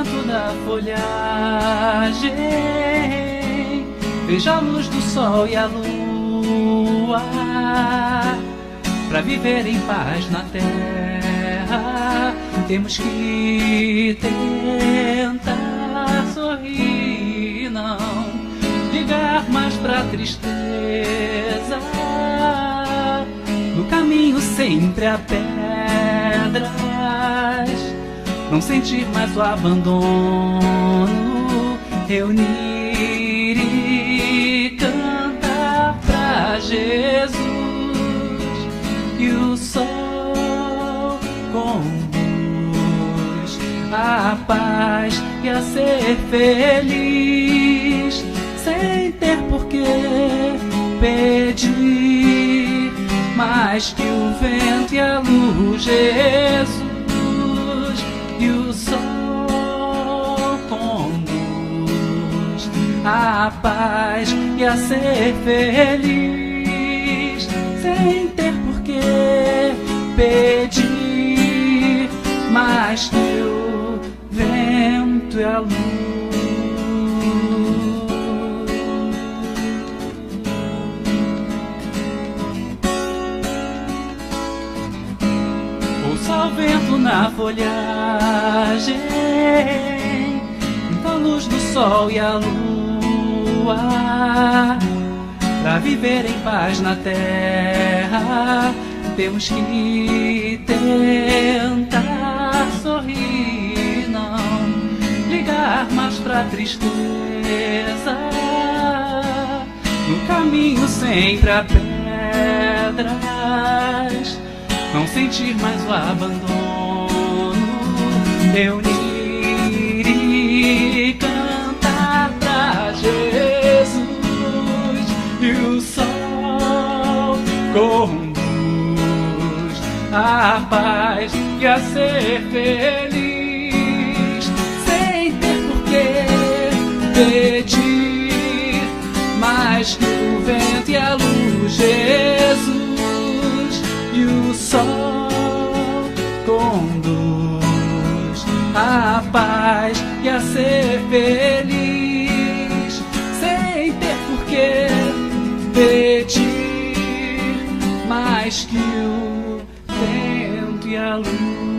vento da folhagem, veja a luz do sol e a lua, pra viver em paz na terra, temos que tentar sorrir, não ligar mais pra tristeza. No caminho sempre há pedras, não sentir mais o abandono, reunir e cantar pra Jesus. E o sol conduz a paz e a ser feliz, sem ter por que pedir mais que o vento e a luz, Jesus. E o sol conduz a paz e a ser feliz, sem ter por que pedir mais que o vento e a luz. Ouça o vento na folhagem, a luz do sol e a lua, pra viver em paz na terra, temos que tentar sorrir, não ligar mais pra tristeza. No caminho sempre há pedras, não sentir mais o abandono, reunir e cantar pra Jesus. E o sol conduz a paz e a ser feliz, sem ter por que pedir mais que o vento e a luz, Jesus. E o sol conduz a paz e a ser feliz, sem ter por que pedir mais que o vento e a luz.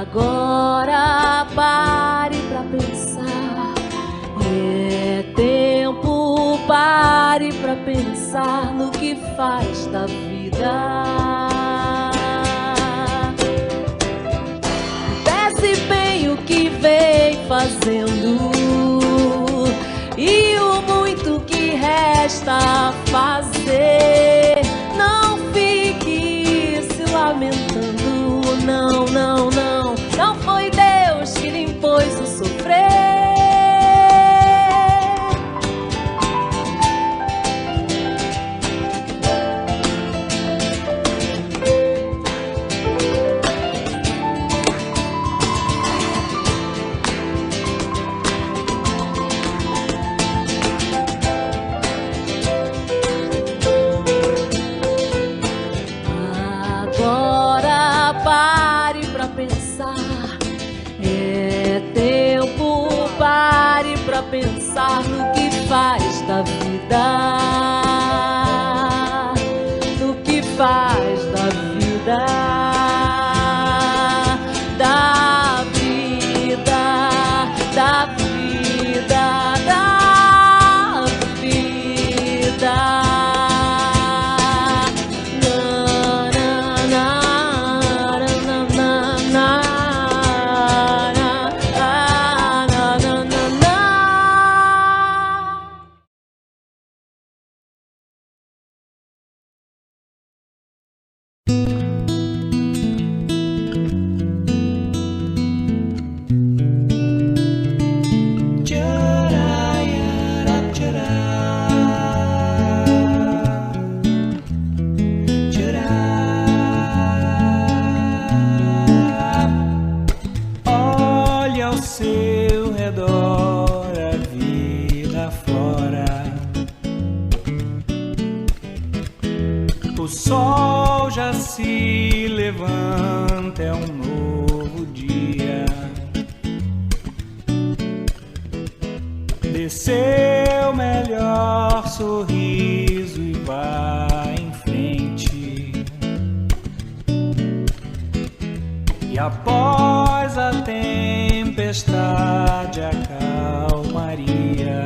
Agora pare pra pensar. pensar no que faz da vida. Desempenho que vem fazendo e o muito que resta a fazer. Não fique se lamentando, não, não, não. Não foi Deus que lhe impôs o sofrer. Pensar no que faz da vida, no que faz da vida, da vida, da vida, da vida. Na, na, na, na, na, na. O sol já se levanta, é um novo dia. Dê seu melhor sorriso e vá em frente. E após a tempestade, a calmaria.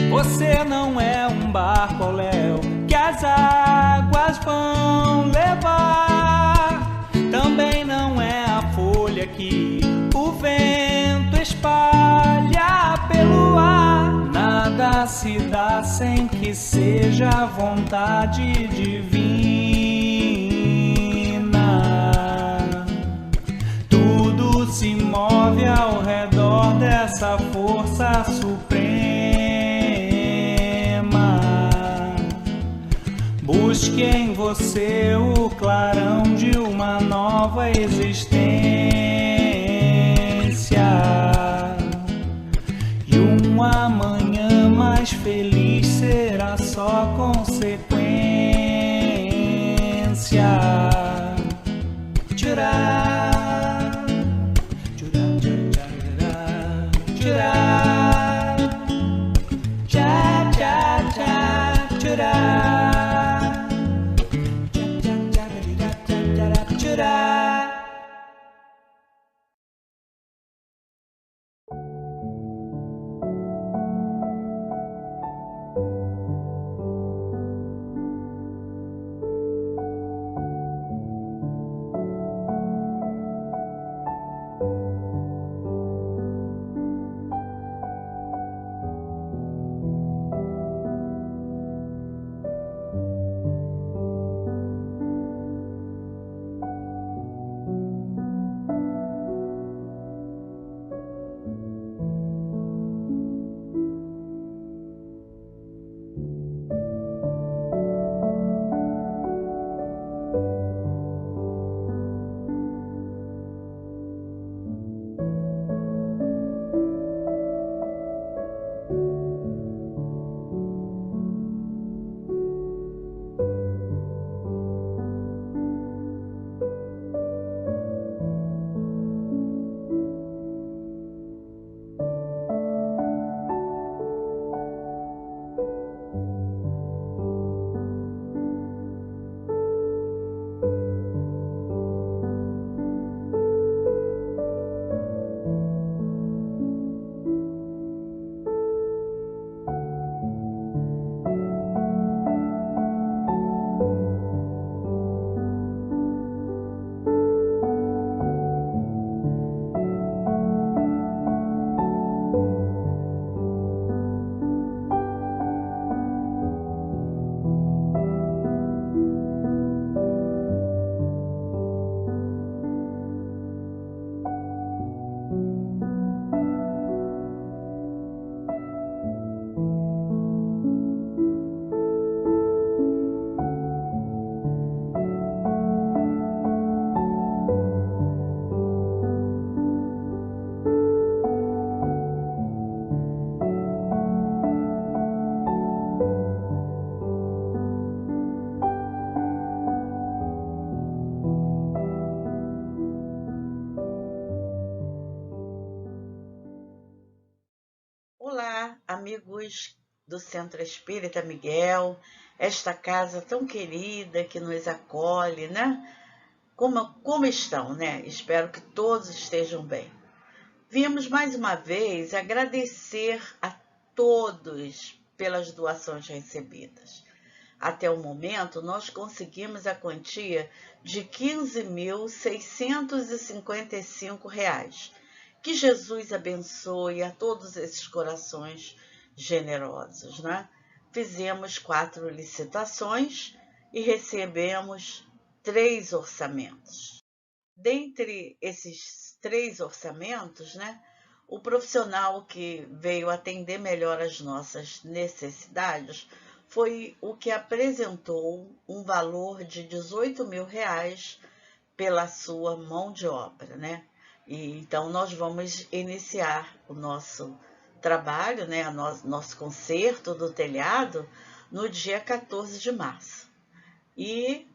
Você não é um barco ao léu que as águas vão levar. Também não é a folha que o vento espalha pelo ar. Nada se dá sem que seja a vontade divina. Tudo se move ao redor dessa força suprema. Busque em você o clarão de uma nova existência. E um amanhã mais feliz será só consequência. Tchurá, tchurá, tchurá, tchurá, tchá, tchá, tchá, tchurá. Olá, amigos do Centro Espírita Miguel, esta casa tão querida que nos acolhe, né? Como estão, né? Espero que todos estejam bem. Viemos mais uma vez agradecer a todos pelas doações recebidas. Até o momento, nós conseguimos a quantia de R$ 15.655. Que Jesus abençoe a todos esses corações generosos, né? Fizemos 4 licitações e recebemos 3 orçamentos. Dentre esses 3 orçamentos, né, o profissional que veio atender melhor as nossas necessidades foi o que apresentou um valor de R$ 18.000 pela sua mão de obra, né? E então nós vamos iniciar o nosso trabalho, né, nosso conserto do telhado no dia 14 de março. E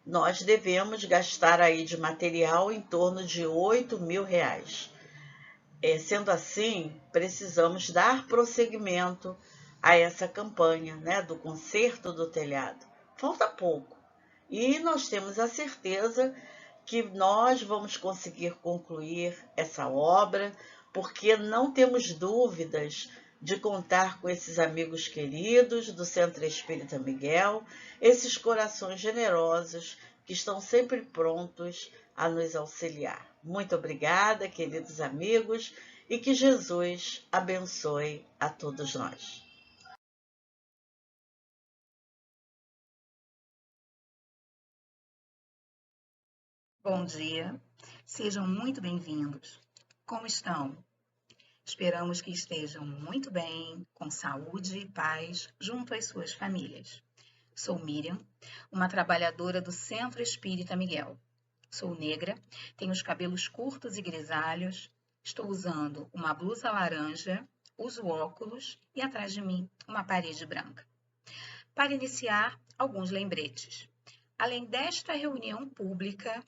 nós devemos gastar aí de material em torno de R$ 8.000. Sendo assim, precisamos dar prosseguimento a essa campanha, né, do conserto do telhado. Falta pouco. E nós temos a certeza que nós vamos conseguir concluir essa obra, porque não temos dúvidas de contar com esses amigos queridos do Centro Espírita Miguel, esses corações generosos que estão sempre prontos a nos auxiliar. Muito obrigada, queridos amigos, e que Jesus abençoe a todos nós. Bom dia, sejam muito bem-vindos. Como estão? Esperamos que estejam muito bem, com saúde e paz, junto às suas famílias. Sou Miriam, uma trabalhadora do Centro Espírita Miguel. Sou negra, tenho os cabelos curtos e grisalhos, estou usando uma blusa laranja, uso óculos e atrás de mim uma parede branca. Para iniciar, alguns lembretes. Além desta reunião pública,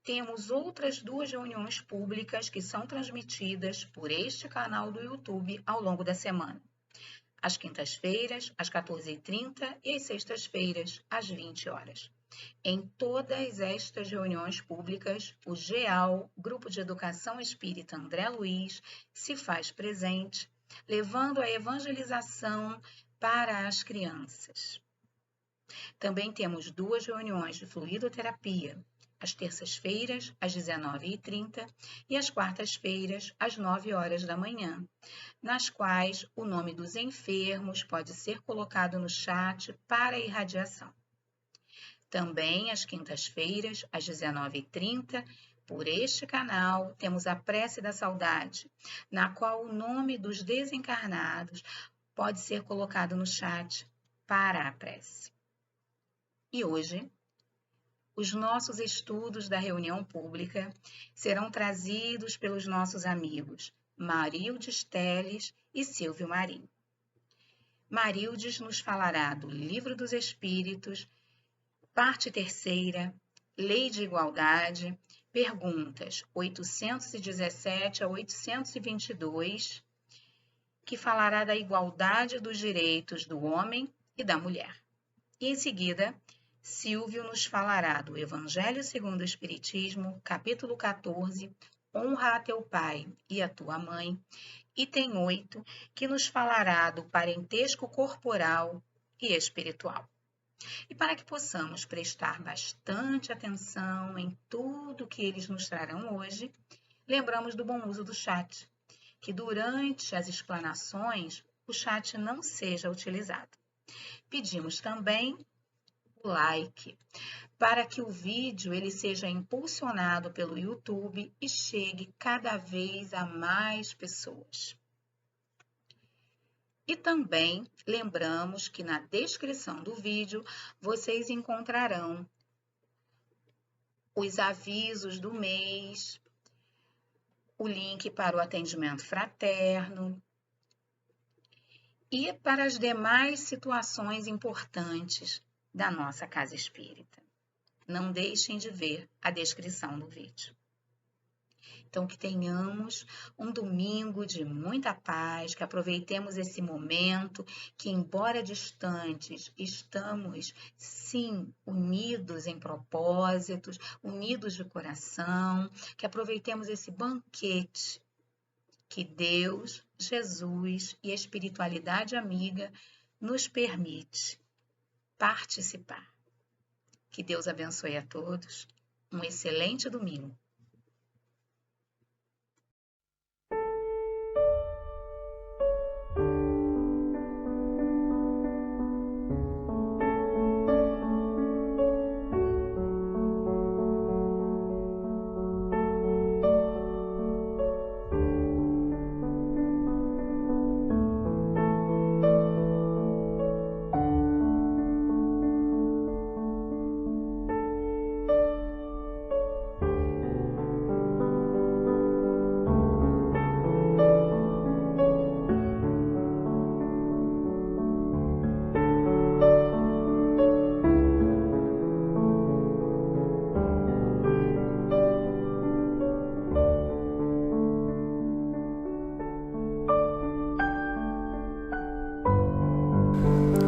temos outras 2 reuniões públicas que são transmitidas por este canal do YouTube ao longo da semana. Às quintas-feiras, às 14h30 e às sextas-feiras, às 20 horas. Em todas estas reuniões públicas, o GEAL, Grupo de Educação Espírita André Luiz, se faz presente, levando a evangelização para as crianças. Também temos 2 reuniões de fluidoterapia, às terças-feiras, às 19h30 e às quartas-feiras, às 9 horas da manhã, nas quais o nome dos enfermos pode ser colocado no chat para irradiação. Também às quintas-feiras, às 19h30, por este canal, temos a Prece da Saudade, na qual o nome dos desencarnados pode ser colocado no chat para a prece. E hoje, os nossos estudos da reunião pública serão trazidos pelos nossos amigos Marildes Teles e Silvio Marinho. Marildes nos falará do Livro dos Espíritos, parte 3ª, Lei de Igualdade, perguntas 817 a 822, que falará da igualdade dos direitos do homem e da mulher. E em seguida, Silvio nos falará do Evangelho segundo o Espiritismo, capítulo 14, Honra a teu pai e a tua mãe, item 8, que nos falará do parentesco corporal e espiritual. E para que possamos prestar bastante atenção em tudo que eles nos trarão hoje, lembramos do bom uso do chat, que durante as explanações o chat não seja utilizado. Pedimos também like, para que o vídeo ele seja impulsionado pelo YouTube e chegue cada vez a mais pessoas. E também lembramos que na descrição do vídeo vocês encontrarão os avisos do mês, o link para o atendimento fraterno e para as demais situações importantes da nossa casa espírita. Não deixem de ver a descrição do vídeo. Então, que tenhamos um domingo de muita paz, que aproveitemos esse momento, que embora distantes, estamos sim unidos em propósitos, unidos de coração, que aproveitemos esse banquete que Deus, Jesus e a espiritualidade amiga nos permite participar. Que Deus abençoe a todos. Um excelente domingo.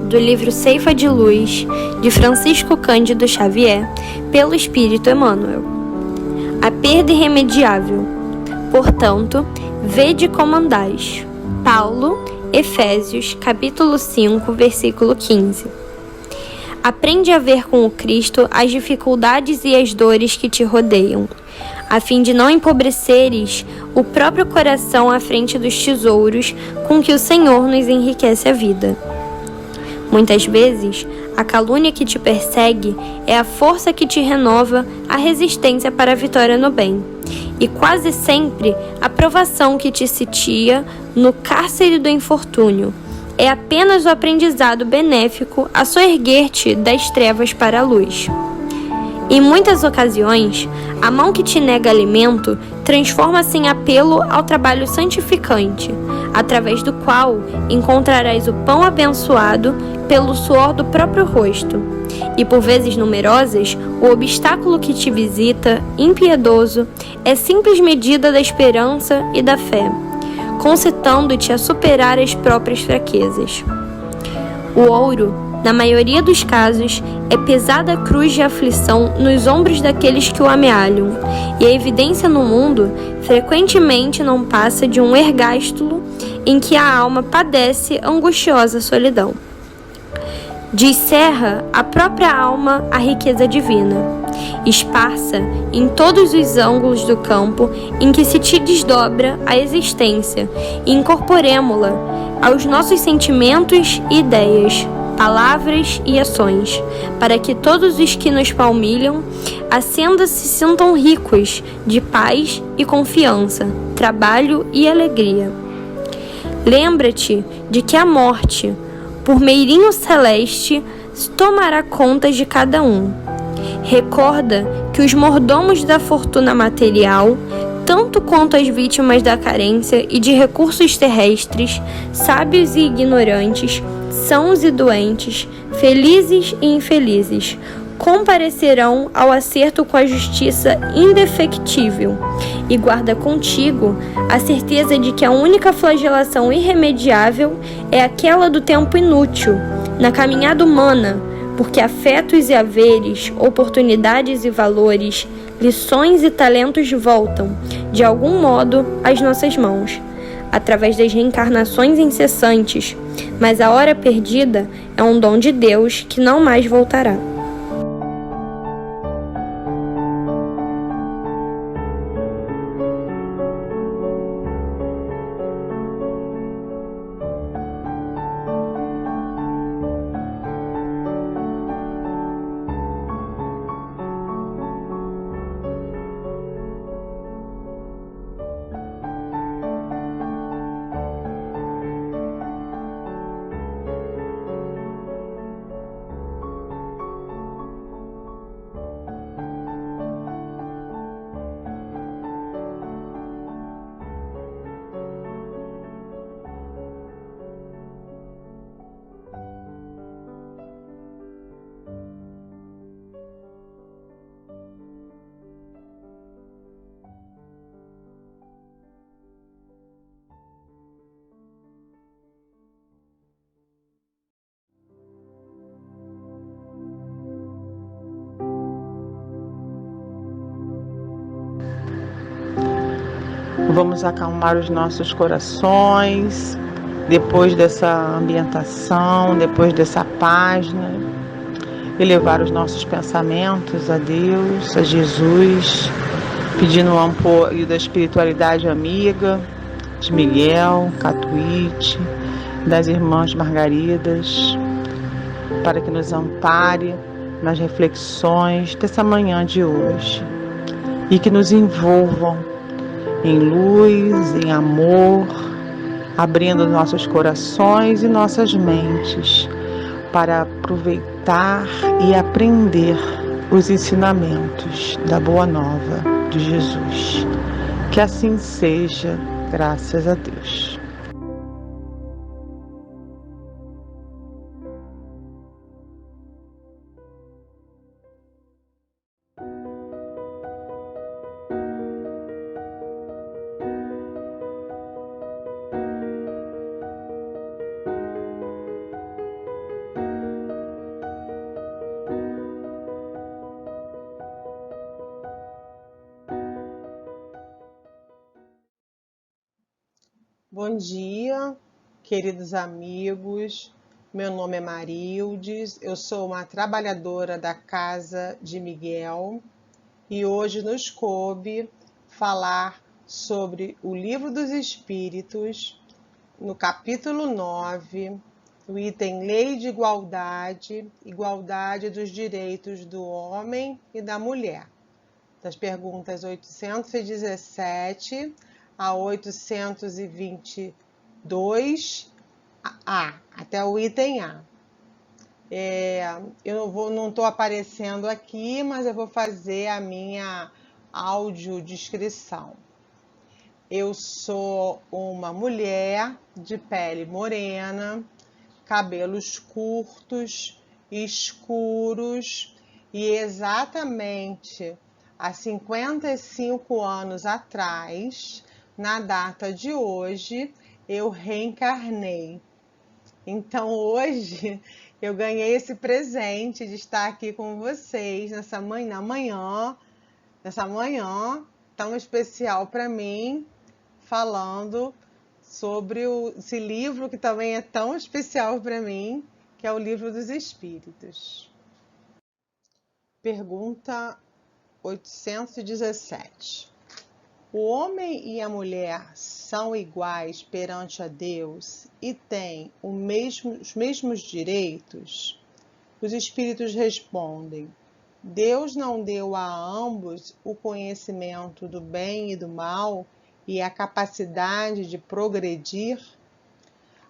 Do livro Ceifa de Luz, de Francisco Cândido Xavier, pelo Espírito Emmanuel. A perda irremediável. Portanto, vede como andais. Paulo, Efésios, capítulo 5, versículo 15. Aprende a ver com o Cristo as dificuldades e as dores que te rodeiam, a fim de não empobreceres o próprio coração à frente dos tesouros com que o Senhor nos enriquece a vida. Muitas vezes, a calúnia que te persegue é a força que te renova a resistência para a vitória no bem, e quase sempre a provação que te sitia no cárcere do infortúnio é apenas o aprendizado benéfico a soerguer-te das trevas para a luz. Em muitas ocasiões, a mão que te nega alimento transforma-se em apelo ao trabalho santificante, através do qual encontrarás o pão abençoado pelo suor do próprio rosto. E por vezes numerosas, o obstáculo que te visita, impiedoso, é simples medida da esperança e da fé, concitando-te a superar as próprias fraquezas. O ouro, na maioria dos casos, é pesada cruz de aflição nos ombros daqueles que o amealham, e a evidência no mundo frequentemente não passa de um ergástulo em que a alma padece angustiosa solidão. Descerra a própria alma a riqueza divina, esparsa em todos os ângulos do campo em que se te desdobra a existência, e incorporemo-la aos nossos sentimentos e ideias, palavras e ações, para que todos os que nos palmilham se sintam ricos de paz e confiança, trabalho e alegria. Lembra-te de que a morte, por meirinho celeste, tomará contas de cada um. Recorda que os mordomos da fortuna material, tanto quanto as vítimas da carência e de recursos terrestres, sábios e ignorantes, sãos e doentes, felizes e infelizes, comparecerão ao acerto com a justiça indefectível, e guarda contigo a certeza de que a única flagelação irremediável é aquela do tempo inútil na caminhada humana, porque afetos e haveres, oportunidades e valores, lições e talentos voltam, de algum modo, às nossas mãos, através das reencarnações incessantes, mas a hora perdida é um dom de Deus que não mais voltará. Vamos acalmar os nossos corações, depois dessa ambientação, depois dessa página, elevar os nossos pensamentos a Deus, a Jesus, pedindo o apoio da espiritualidade amiga, de Miguel, Catuíte, das irmãs Margaridas, para que nos ampare nas reflexões dessa manhã de hoje e que nos envolvam em luz, em amor, abrindo nossos corações e nossas mentes para aproveitar e aprender os ensinamentos da Boa Nova de Jesus. Que assim seja, graças a Deus. Bom dia, queridos amigos. Meu nome é Marildes, eu sou uma trabalhadora da Casa de Miguel e hoje nos coube falar sobre o Livro dos Espíritos, no capítulo 9, o item Lei de Igualdade, Igualdade dos Direitos do Homem e da Mulher, das perguntas 817 a 822 até o item A. Eu não estou aparecendo aqui, mas eu vou fazer a minha audiodescrição. Eu sou uma mulher de pele morena, cabelos curtos, escuros, e exatamente há 55 anos atrás, na data de hoje, eu reencarnei. Então hoje eu ganhei esse presente de estar aqui com vocês nessa manhã tão especial para mim, falando sobre esse livro que também é tão especial para mim, que é o Livro dos Espíritos. Pergunta 817. O homem e a mulher são iguais perante a Deus e têm os mesmos direitos? Os espíritos respondem: Deus não deu a ambos o conhecimento do bem e do mal e a capacidade de progredir?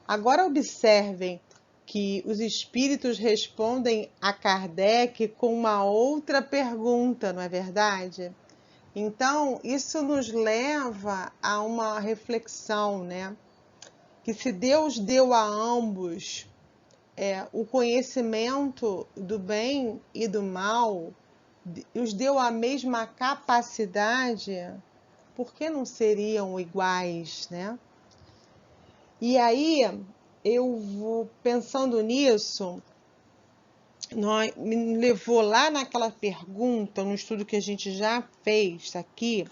Agora observem que os espíritos respondem a Kardec com uma outra pergunta, não é verdade? Então, isso nos leva a uma reflexão, né? Que se Deus deu a ambos o conhecimento do bem e do mal, os deu a mesma capacidade, por que não seriam iguais, né? E aí, eu vou pensando nisso, me levou lá naquela pergunta, no estudo que a gente já fez aqui,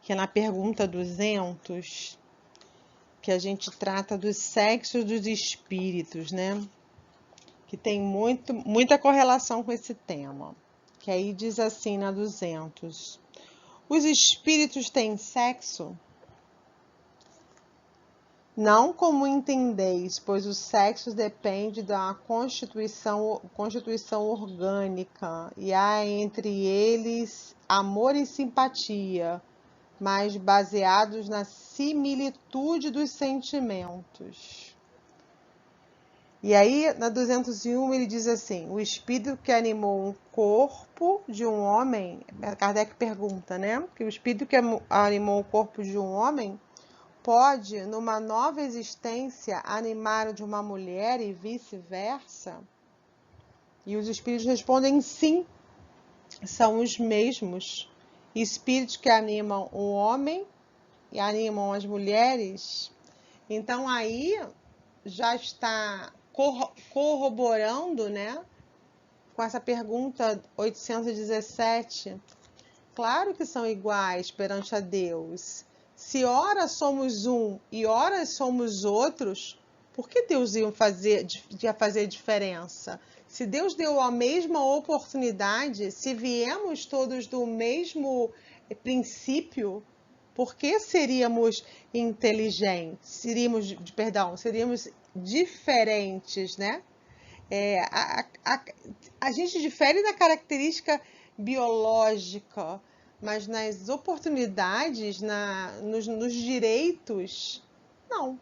que é na pergunta 200, que a gente trata dos sexos dos espíritos, né? Que tem muita correlação com esse tema. Que aí diz assim na 200: os espíritos têm sexo? Não como entendeis, pois o sexo depende da constituição orgânica, e há entre eles amor e simpatia, mas baseados na similitude dos sentimentos. E aí, na 201, ele diz assim: o espírito que animou um corpo de um homem, Kardec pergunta, né? Que o espírito que animou o corpo de um homem pode, numa nova existência, animar o de uma mulher e vice-versa? E os espíritos respondem sim, são os mesmos. Espíritos que animam o homem e animam as mulheres. Então aí já está corroborando, né, com essa pergunta 817, Claro que são iguais perante a Deus. Se ora somos um e ora somos outros, por que Deus ia fazer diferença? Se Deus deu a mesma oportunidade, se viemos todos do mesmo princípio, por que seríamos inteligentes? Seríamos diferentes, né? A gente difere na característica biológica, mas nas oportunidades, nos direitos, não.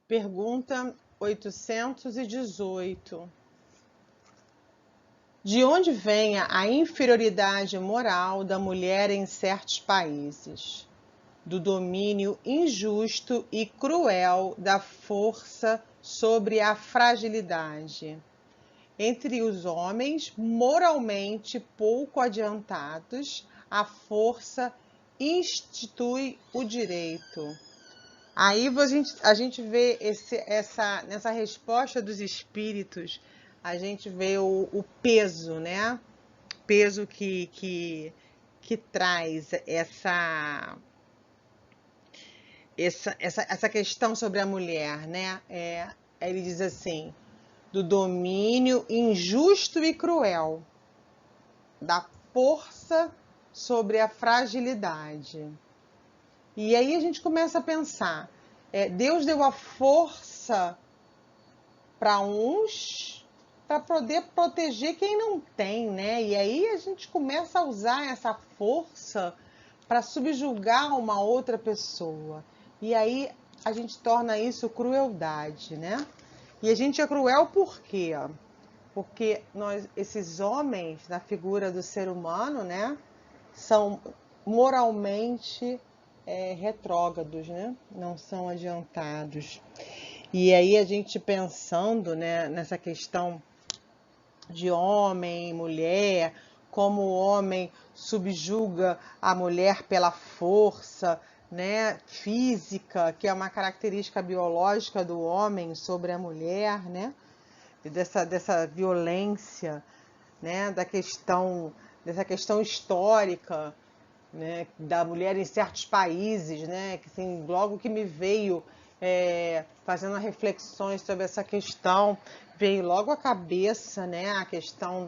Pergunta 818. De onde vem a inferioridade moral da mulher em certos países? Do domínio injusto e cruel da força sobre a fragilidade. Entre os homens moralmente pouco adiantados, a força institui o direito. Aí a gente vê nessa resposta dos espíritos, a gente vê o peso, né? Peso que traz essa questão sobre a mulher, né? Ele diz assim, do domínio injusto e cruel, da força sobre a fragilidade. E aí a gente começa a pensar, Deus deu a força para uns para poder proteger quem não tem, né? E aí a gente começa a usar essa força para subjugar uma outra pessoa. E aí a gente torna isso crueldade, né? E a gente é cruel por quê? Porque esses homens, na figura do ser humano, né, são moralmente retrógrados, né? Não são adiantados. E aí a gente pensando, né, nessa questão de homem e mulher, como o homem subjuga a mulher pela força, né, física, que é uma característica biológica do homem sobre a mulher, né, e dessa violência, né, dessa questão histórica, né, da mulher em certos países, né, que assim, logo que me veio fazendo reflexões sobre essa questão, veio logo à cabeça, né, a questão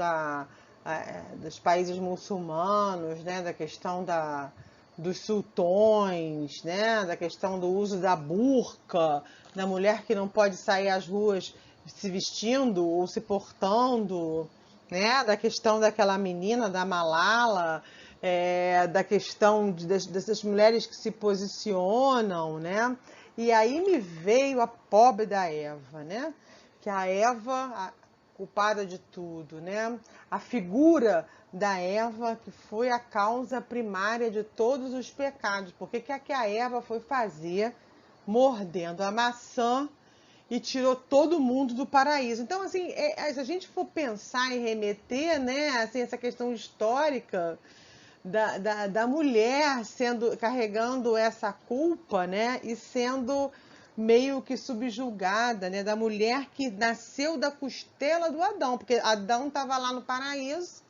dos países muçulmanos, né, da questão dos sultões, né, da questão do uso da burca, da mulher que não pode sair às ruas se vestindo ou se portando, né, da questão daquela menina, da Malala, da questão dessas mulheres que se posicionam, né, e aí me veio a pobre da Eva, né, que a Eva, culpada de tudo, né, a figura da Eva, que foi a causa primária de todos os pecados. Porque que a Eva foi fazer mordendo a maçã e tirou todo mundo do paraíso? Então, assim, se a gente for pensar e remeter, né, assim, essa questão histórica da mulher carregando essa culpa, né, e sendo meio que subjugada, né, da mulher que nasceu da costela do Adão, porque Adão estava lá no paraíso,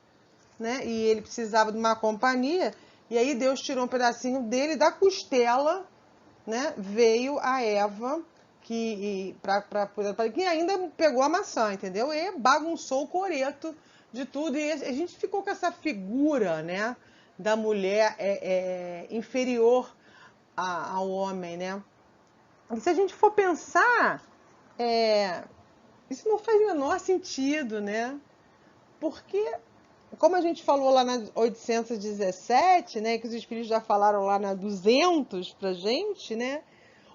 né, e ele precisava de uma companhia, e aí Deus tirou um pedacinho dele da costela, né, veio a Eva, que ainda pegou a maçã, entendeu? E bagunçou o coreto de tudo, e a gente ficou com essa figura, né, da mulher inferior ao homem, né? E se a gente for pensar, isso não faz o menor sentido, né? Porque, como a gente falou lá na 817, né, que os espíritos já falaram lá na 200 pra gente, né?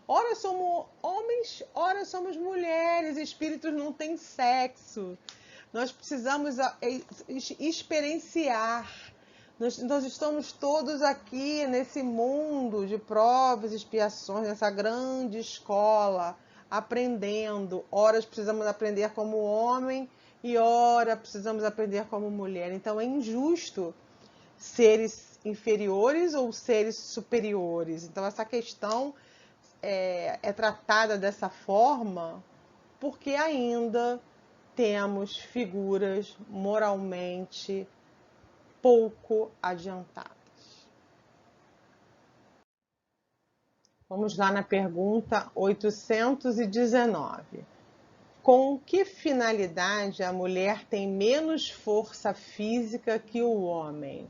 Ora somos homens, ora somos mulheres, espíritos não têm sexo. Nós precisamos experienciar. Nós estamos todos aqui nesse mundo de provas e expiações, nessa grande escola, aprendendo. Ora precisamos aprender como homem e ora precisamos aprender como mulher. Então é injusto seres inferiores ou seres superiores. Então essa questão é tratada dessa forma porque ainda temos figuras moralmente pouco adiantadas. Vamos lá na pergunta 819. Com que finalidade a mulher tem menos força física que o homem?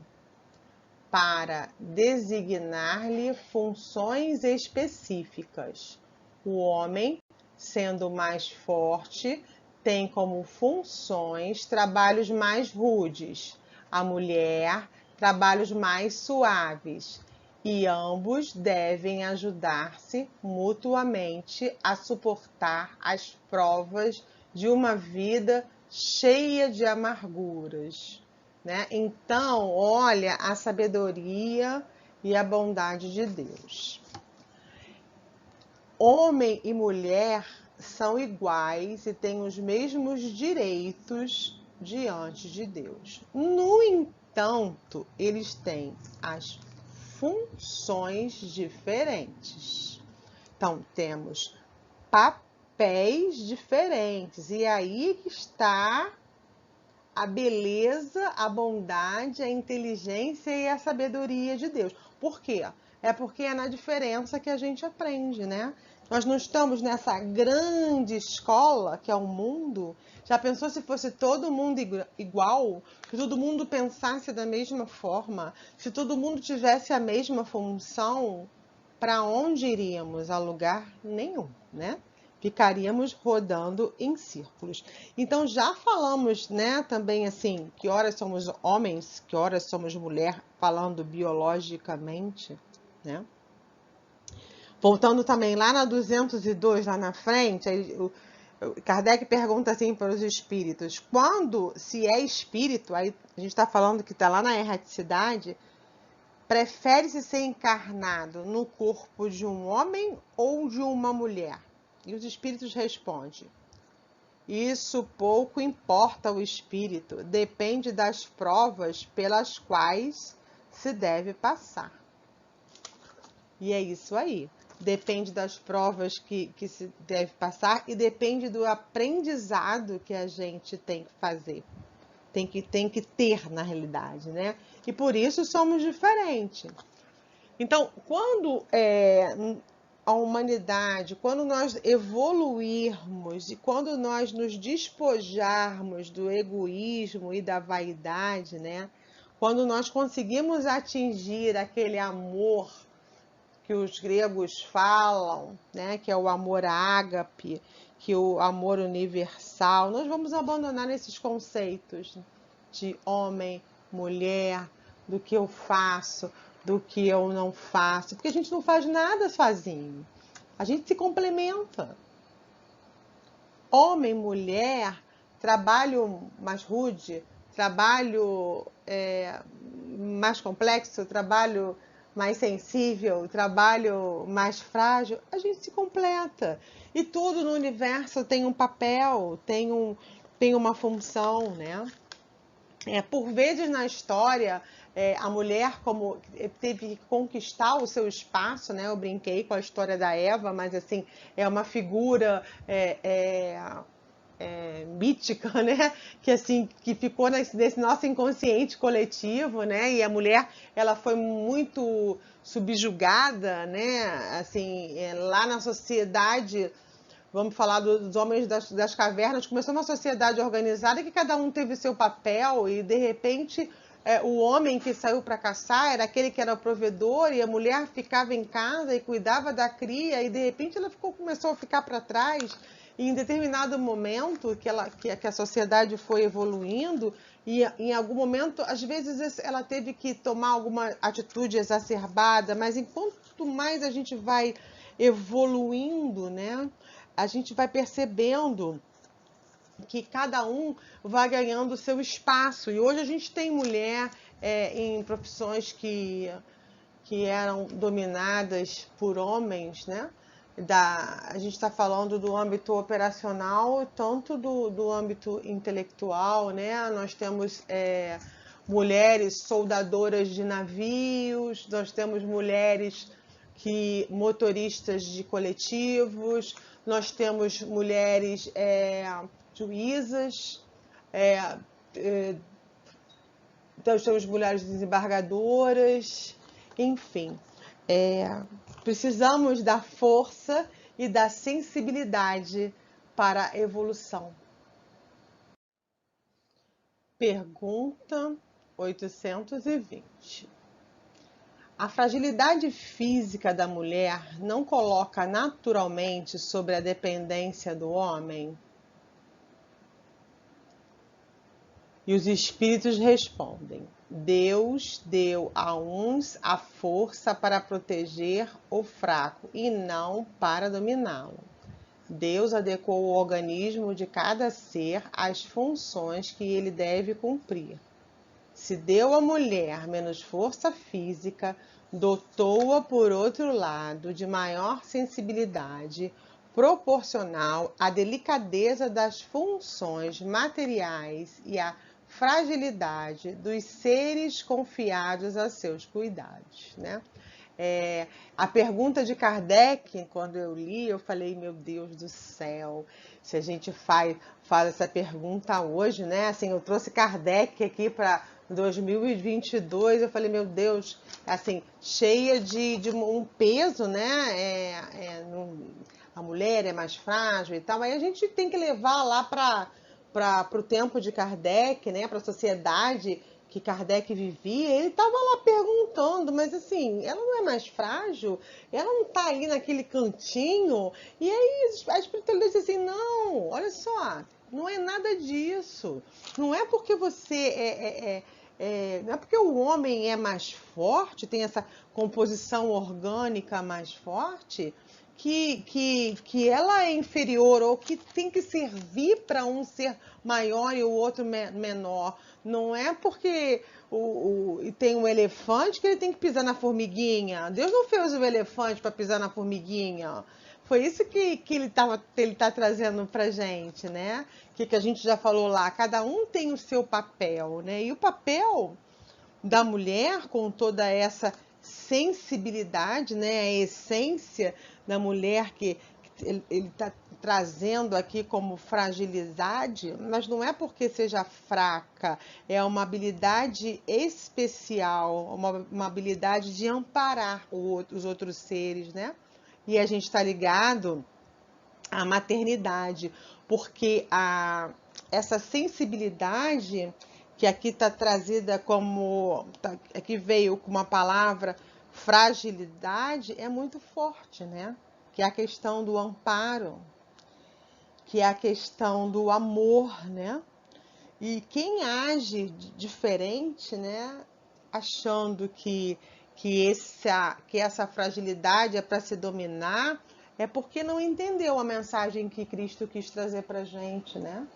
Para designar-lhe funções específicas. O homem, sendo mais forte, tem como funções trabalhos mais rudes. A mulher, trabalhos mais suaves. E ambos devem ajudar-se mutuamente a suportar as provas de uma vida cheia de amarguras, né? Então, olha a sabedoria e a bondade de Deus. Homem e mulher são iguais e têm os mesmos direitos diante de Deus. No entanto, eles têm as funções diferentes. Então, temos papéis diferentes. E aí que está a beleza, a bondade, a inteligência e a sabedoria de Deus. Por quê? É porque é na diferença que a gente aprende, né? Nós não estamos nessa grande escola que é o mundo. Já pensou se fosse todo mundo igual? Se todo mundo pensasse da mesma forma? Se todo mundo tivesse a mesma função? Para onde iríamos? A lugar nenhum, né? Ficaríamos rodando em círculos. Então já falamos, né, também assim, que horas somos homens, que horas somos mulher, falando biologicamente, né? Voltando também lá na 202, lá na frente, aí, Kardec pergunta assim para os espíritos, quando se é espírito, aí a gente está falando que está lá na erraticidade, prefere-se ser encarnado no corpo de um homem ou de uma mulher? E os espíritos respondem, isso pouco importa ao espírito, depende das provas pelas quais se deve passar. E é isso aí. Depende das provas que se deve passar e depende do aprendizado que a gente tem que fazer. Tem que ter, na realidade, né? E por isso somos diferentes. Então, quando a humanidade, quando nós evoluirmos e quando nós nos despojarmos do egoísmo e da vaidade, né? Quando nós conseguimos atingir aquele amor que os gregos falam, né, que é o amor ágape, que é o amor universal, nós vamos abandonar esses conceitos de homem, mulher, do que eu faço, do que eu não faço, porque a gente não faz nada sozinho, a gente se complementa. Homem, mulher, trabalho mais rude, trabalho mais complexo, trabalho mais sensível, trabalho mais frágil, a gente se completa. E tudo no universo tem um papel, tem uma função, né? Por vezes na história, a mulher como teve que conquistar o seu espaço, né? Eu brinquei com a história da Eva, mas assim, é uma figura mítica, né? Que assim, que ficou nesse nosso inconsciente coletivo, né? E a mulher, ela foi muito subjugada, né? Assim, lá na sociedade, vamos falar dos homens das cavernas, começou uma sociedade organizada que cada um teve seu papel e de repente o homem que saiu para caçar era aquele que era o provedor e a mulher ficava em casa e cuidava da cria e de repente ela começou a ficar para trás. E em determinado momento que a sociedade foi evoluindo e em algum momento, às vezes ela teve que tomar alguma atitude exacerbada, mas enquanto mais a gente vai evoluindo, né, a gente vai percebendo que cada um vai ganhando o seu espaço. E hoje a gente tem mulher em profissões que eram dominadas por homens, né? A gente está falando do âmbito operacional, tanto do âmbito intelectual, né? Nós temos mulheres soldadoras de navios, nós temos mulheres motoristas de coletivos, nós temos mulheres juízas, Então, temos mulheres desembargadoras, enfim. Precisamos da força e da sensibilidade para a evolução. Pergunta 820. A fragilidade física da mulher não coloca naturalmente sobre a dependência do homem? E os espíritos respondem: Deus deu a uns a força para proteger o fraco e não para dominá-lo. Deus adequou o organismo de cada ser às funções que ele deve cumprir. Se deu à mulher menos força física, dotou-a, por outro lado, de maior sensibilidade, proporcional à delicadeza das funções materiais e à fragilidade dos seres confiados a seus cuidados, né? A pergunta de Kardec, quando eu li, eu falei, meu Deus do céu, se a gente faz essa pergunta hoje, né? Assim, eu trouxe Kardec aqui para 2022, eu falei, meu Deus, assim, cheia de um peso, né? A mulher é mais frágil e tal, aí a gente tem que levar lá para o tempo de Kardec, né? Para a sociedade que Kardec vivia, ele estava lá perguntando, mas assim, ela não é mais frágil? Ela não está ali naquele cantinho? E aí a espiritualidade diz assim, não, olha só, não é nada disso. Não é porque você não é porque o homem é mais forte, tem essa composição orgânica mais forte, que ela é inferior ou que tem que servir para um ser maior e o outro menor. Não é porque tem um elefante que ele tem que pisar na formiguinha. Deus não fez o elefante para pisar na formiguinha. Foi isso que ele tá trazendo pra gente, né? Que a gente já falou lá. Cada um tem o seu papel, né? E o papel da mulher, com toda essa sensibilidade, né? A essência da mulher que ele está trazendo aqui como fragilidade, mas não é porque seja fraca, é uma habilidade especial, uma habilidade de amparar os outros seres, né? E a gente está ligado à maternidade, porque essa sensibilidade que aqui está trazida como, aqui veio com uma palavra, fragilidade, é muito forte, né? Que é a questão do amparo, que é a questão do amor, né? E quem age diferente, né? Achando que essa fragilidade é para se dominar, é porque não entendeu a mensagem que Cristo quis trazer para a gente, né?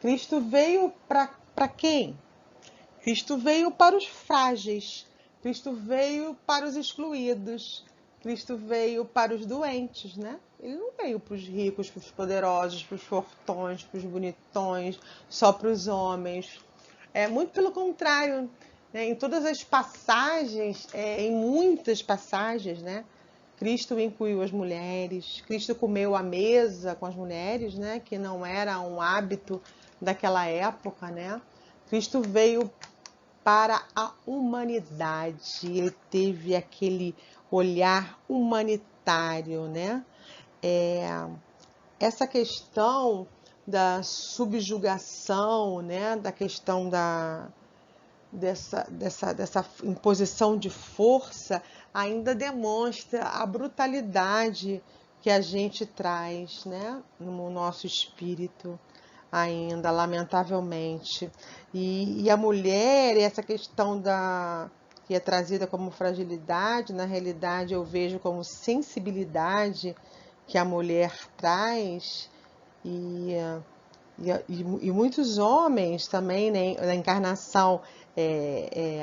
Cristo veio para quem? Cristo veio para os frágeis, Cristo veio para os excluídos, Cristo veio para os doentes, né? Ele não veio para os ricos, para os poderosos, para os fortões, para os bonitões, só para os homens. Muito pelo contrário, né? Em todas as passagens, em muitas passagens, né? Cristo incluiu as mulheres, Cristo comeu à mesa com as mulheres, né? Que não era um hábito daquela época, né? Cristo veio para a humanidade, ele teve aquele olhar humanitário, né? Essa questão da subjugação, né? Da questão dessa imposição de força ainda demonstra a brutalidade que a gente traz, né? No nosso espírito ainda, lamentavelmente. E a mulher, essa questão que é trazida como fragilidade, na realidade eu vejo como sensibilidade que a mulher traz, e muitos homens também, né, na encarnação,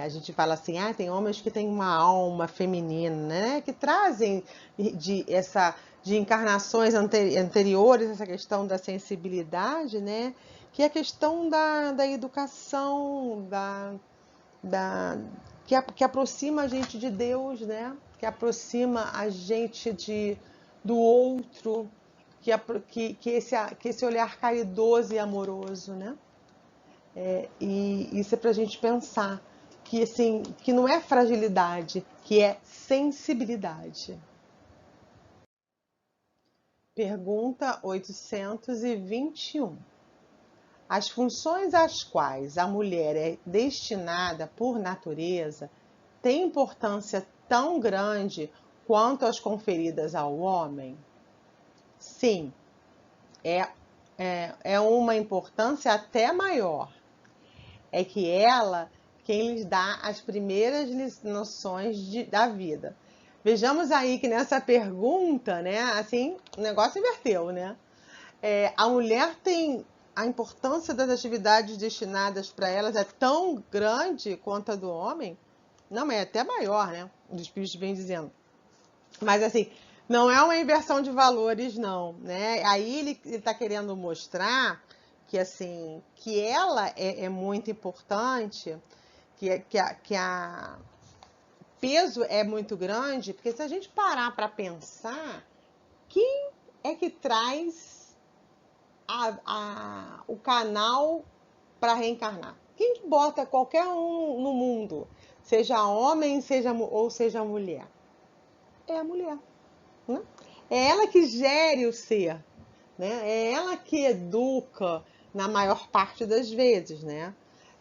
a gente fala assim, tem homens que têm uma alma feminina, né, que trazem de encarnações anteriores essa questão da sensibilidade, né, que é a questão da educação, que aproxima a gente de Deus, né, que aproxima a gente do outro, que esse olhar caridoso e amoroso, né? E isso é para a gente pensar que, assim, que não é fragilidade, que é sensibilidade. Pergunta 821. As funções às quais a mulher é destinada por natureza têm importância tão grande quanto as conferidas ao homem? Sim, é uma importância até maior. É que ela quem lhes dá as primeiras noções da vida. Vejamos aí que nessa pergunta, né, assim, o negócio inverteu, né? A mulher tem a importância das atividades destinadas para elas é tão grande quanto a do homem? Não, é até maior, né? O Espírito vem dizendo. Mas assim, não é uma inversão de valores, não, né? Aí ele está querendo mostrar que assim, que ela é muito importante, que a peso é muito grande, porque se a gente parar para pensar, quem é que traz o canal para reencarnar? Quem bota qualquer um no mundo, seja homem, seja mulher? É a mulher, né? É ela que gere o ser, né? É ela que educa na maior parte das vezes, né?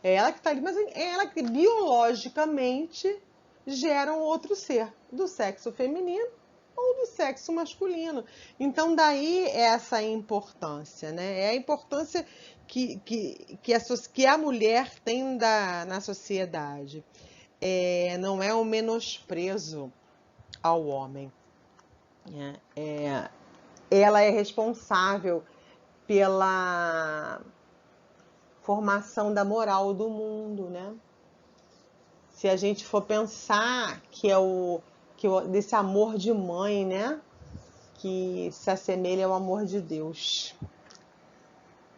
É ela que está ali, mas é ela que biologicamente gera um outro ser, do sexo feminino ou do sexo masculino. Então, daí essa importância, né? É a importância que a mulher tem na sociedade. Não é um menosprezo ao homem. Ela é responsável pela formação da moral do mundo, né? Se a gente for pensar que desse amor de mãe, né? Que se assemelha ao amor de Deus.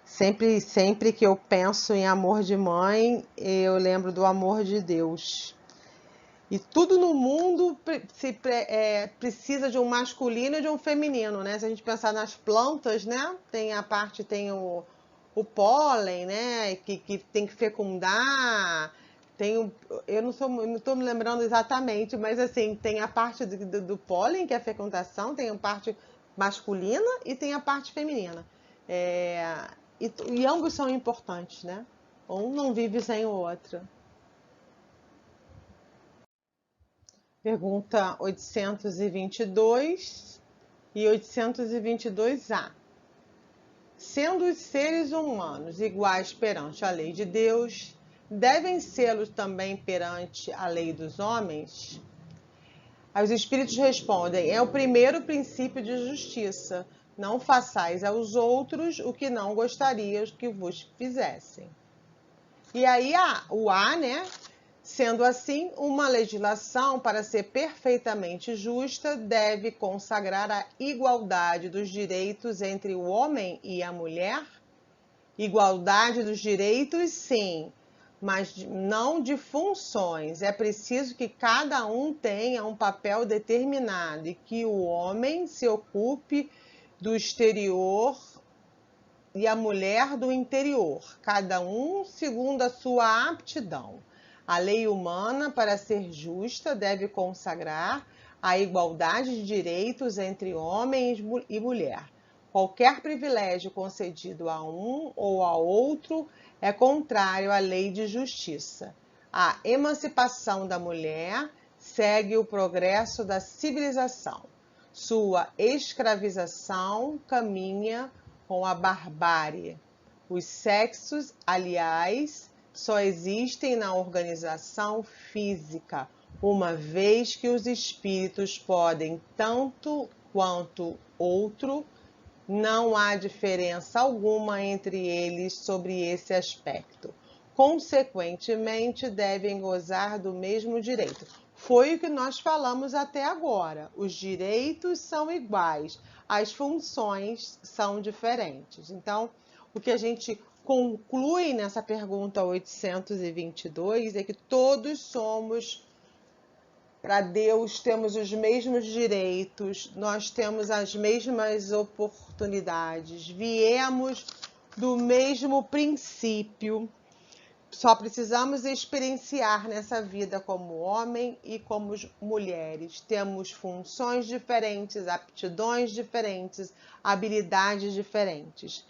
Sempre que eu penso em amor de mãe, eu lembro do amor de Deus. E tudo no mundo precisa de um masculino e de um feminino, né? Se a gente pensar nas plantas, né? Tem o pólen, né? Que tem que fecundar. Eu não estou me lembrando exatamente, mas assim, tem a parte do pólen, que é a fecundação, tem a parte masculina e tem a parte feminina. E ambos são importantes, né? Um não vive sem o outro. Pergunta 822 e 822A. Sendo os seres humanos iguais perante a lei de Deus, devem sê-los também perante a lei dos homens? Os espíritos respondem: é o primeiro princípio de justiça. Não façais aos outros o que não gostarias que vos fizessem. E aí o A, né? Sendo assim, uma legislação, para ser perfeitamente justa, deve consagrar a igualdade dos direitos entre o homem e a mulher? Igualdade dos direitos, sim, mas não de funções. É preciso que cada um tenha um papel determinado e que o homem se ocupe do exterior e a mulher do interior, cada um segundo a sua aptidão. A lei humana, para ser justa, deve consagrar a igualdade de direitos entre homem e mulher. Qualquer privilégio concedido a um ou a outro é contrário à lei de justiça. A emancipação da mulher segue o progresso da civilização. Sua escravização caminha com a barbárie. Os sexos, aliás, só existem na organização física, uma vez que os espíritos podem tanto quanto outro, não há diferença alguma entre eles sobre esse aspecto. Consequentemente, devem gozar do mesmo direito. Foi o que nós falamos até agora. Os direitos são iguais, as funções são diferentes. Então, o que a gente conclui nessa pergunta 822 é que todos somos, para Deus, temos os mesmos direitos, nós temos as mesmas oportunidades, viemos do mesmo princípio Só precisamos experienciar nessa vida como homem e como mulheres. Temos funções diferentes, aptidões diferentes, habilidades diferentes.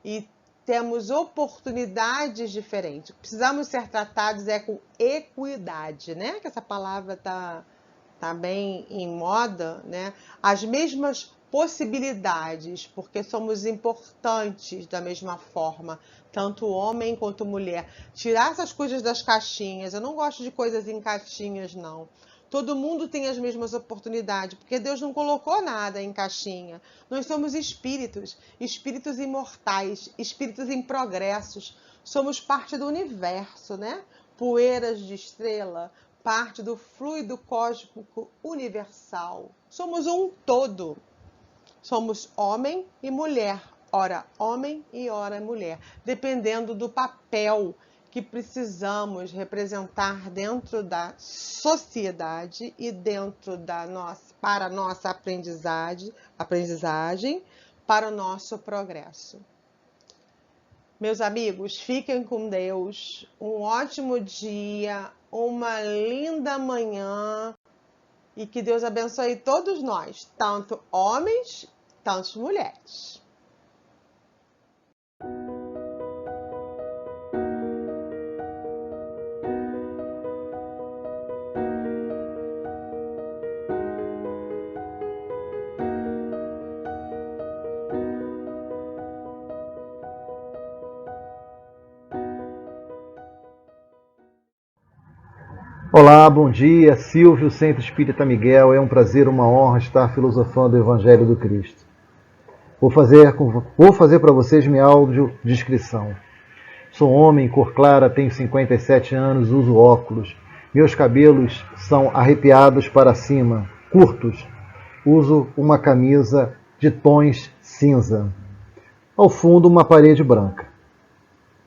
E temos oportunidades diferentes. Precisamos ser tratados com equidade, né? Que essa palavra tá bem em moda, né? As mesmas possibilidades, porque somos importantes da mesma forma, tanto homem quanto mulher. Tirar essas coisas das caixinhas. Eu não gosto de coisas em caixinhas, não. Todo mundo tem as mesmas oportunidades, porque Deus não colocou nada em caixinha. Nós somos espíritos, espíritos imortais, espíritos em progressos. Somos parte do universo, né? Poeiras de estrela, parte do fluido cósmico universal. Somos um todo. Somos homem e mulher, ora homem e ora mulher, dependendo do papel que precisamos representar dentro da sociedade e dentro para a nossa aprendizagem, para o nosso progresso. Meus amigos, fiquem com Deus, um ótimo dia, uma linda manhã e que Deus abençoe todos nós, tanto homens, tanto mulheres. Olá, bom dia, Silvio, Centro Espírita Miguel. É um prazer, uma honra estar filosofando o Evangelho do Cristo. Vou fazer para vocês minha audiodescrição. Sou homem, cor clara, tenho 57 anos, uso óculos. Meus cabelos são arrepiados para cima, curtos. Uso uma camisa de tons cinza. Ao fundo, uma parede branca.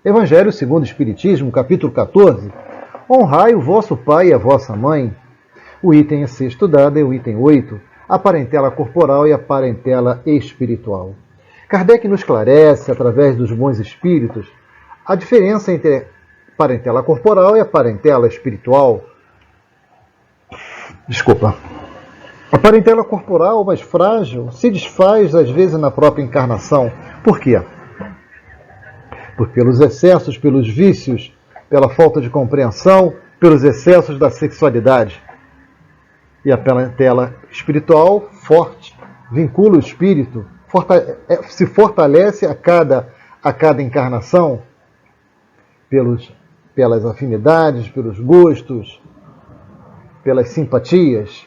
Evangelho segundo o Espiritismo, capítulo 14. Honrai o vosso pai e a vossa mãe. O item a ser estudado é o item 8, a parentela corporal e a parentela espiritual. Kardec nos esclarece, através dos bons espíritos, a diferença entre a parentela corporal e a parentela espiritual. A parentela corporal, mais frágil, se desfaz às vezes na própria encarnação. Por quê? Porque pelos excessos, pelos vícios, pela falta de compreensão, pelos excessos da sexualidade. E a parentela espiritual, forte, vincula o espírito, se fortalece a cada encarnação, pelas afinidades, pelos gostos, pelas simpatias.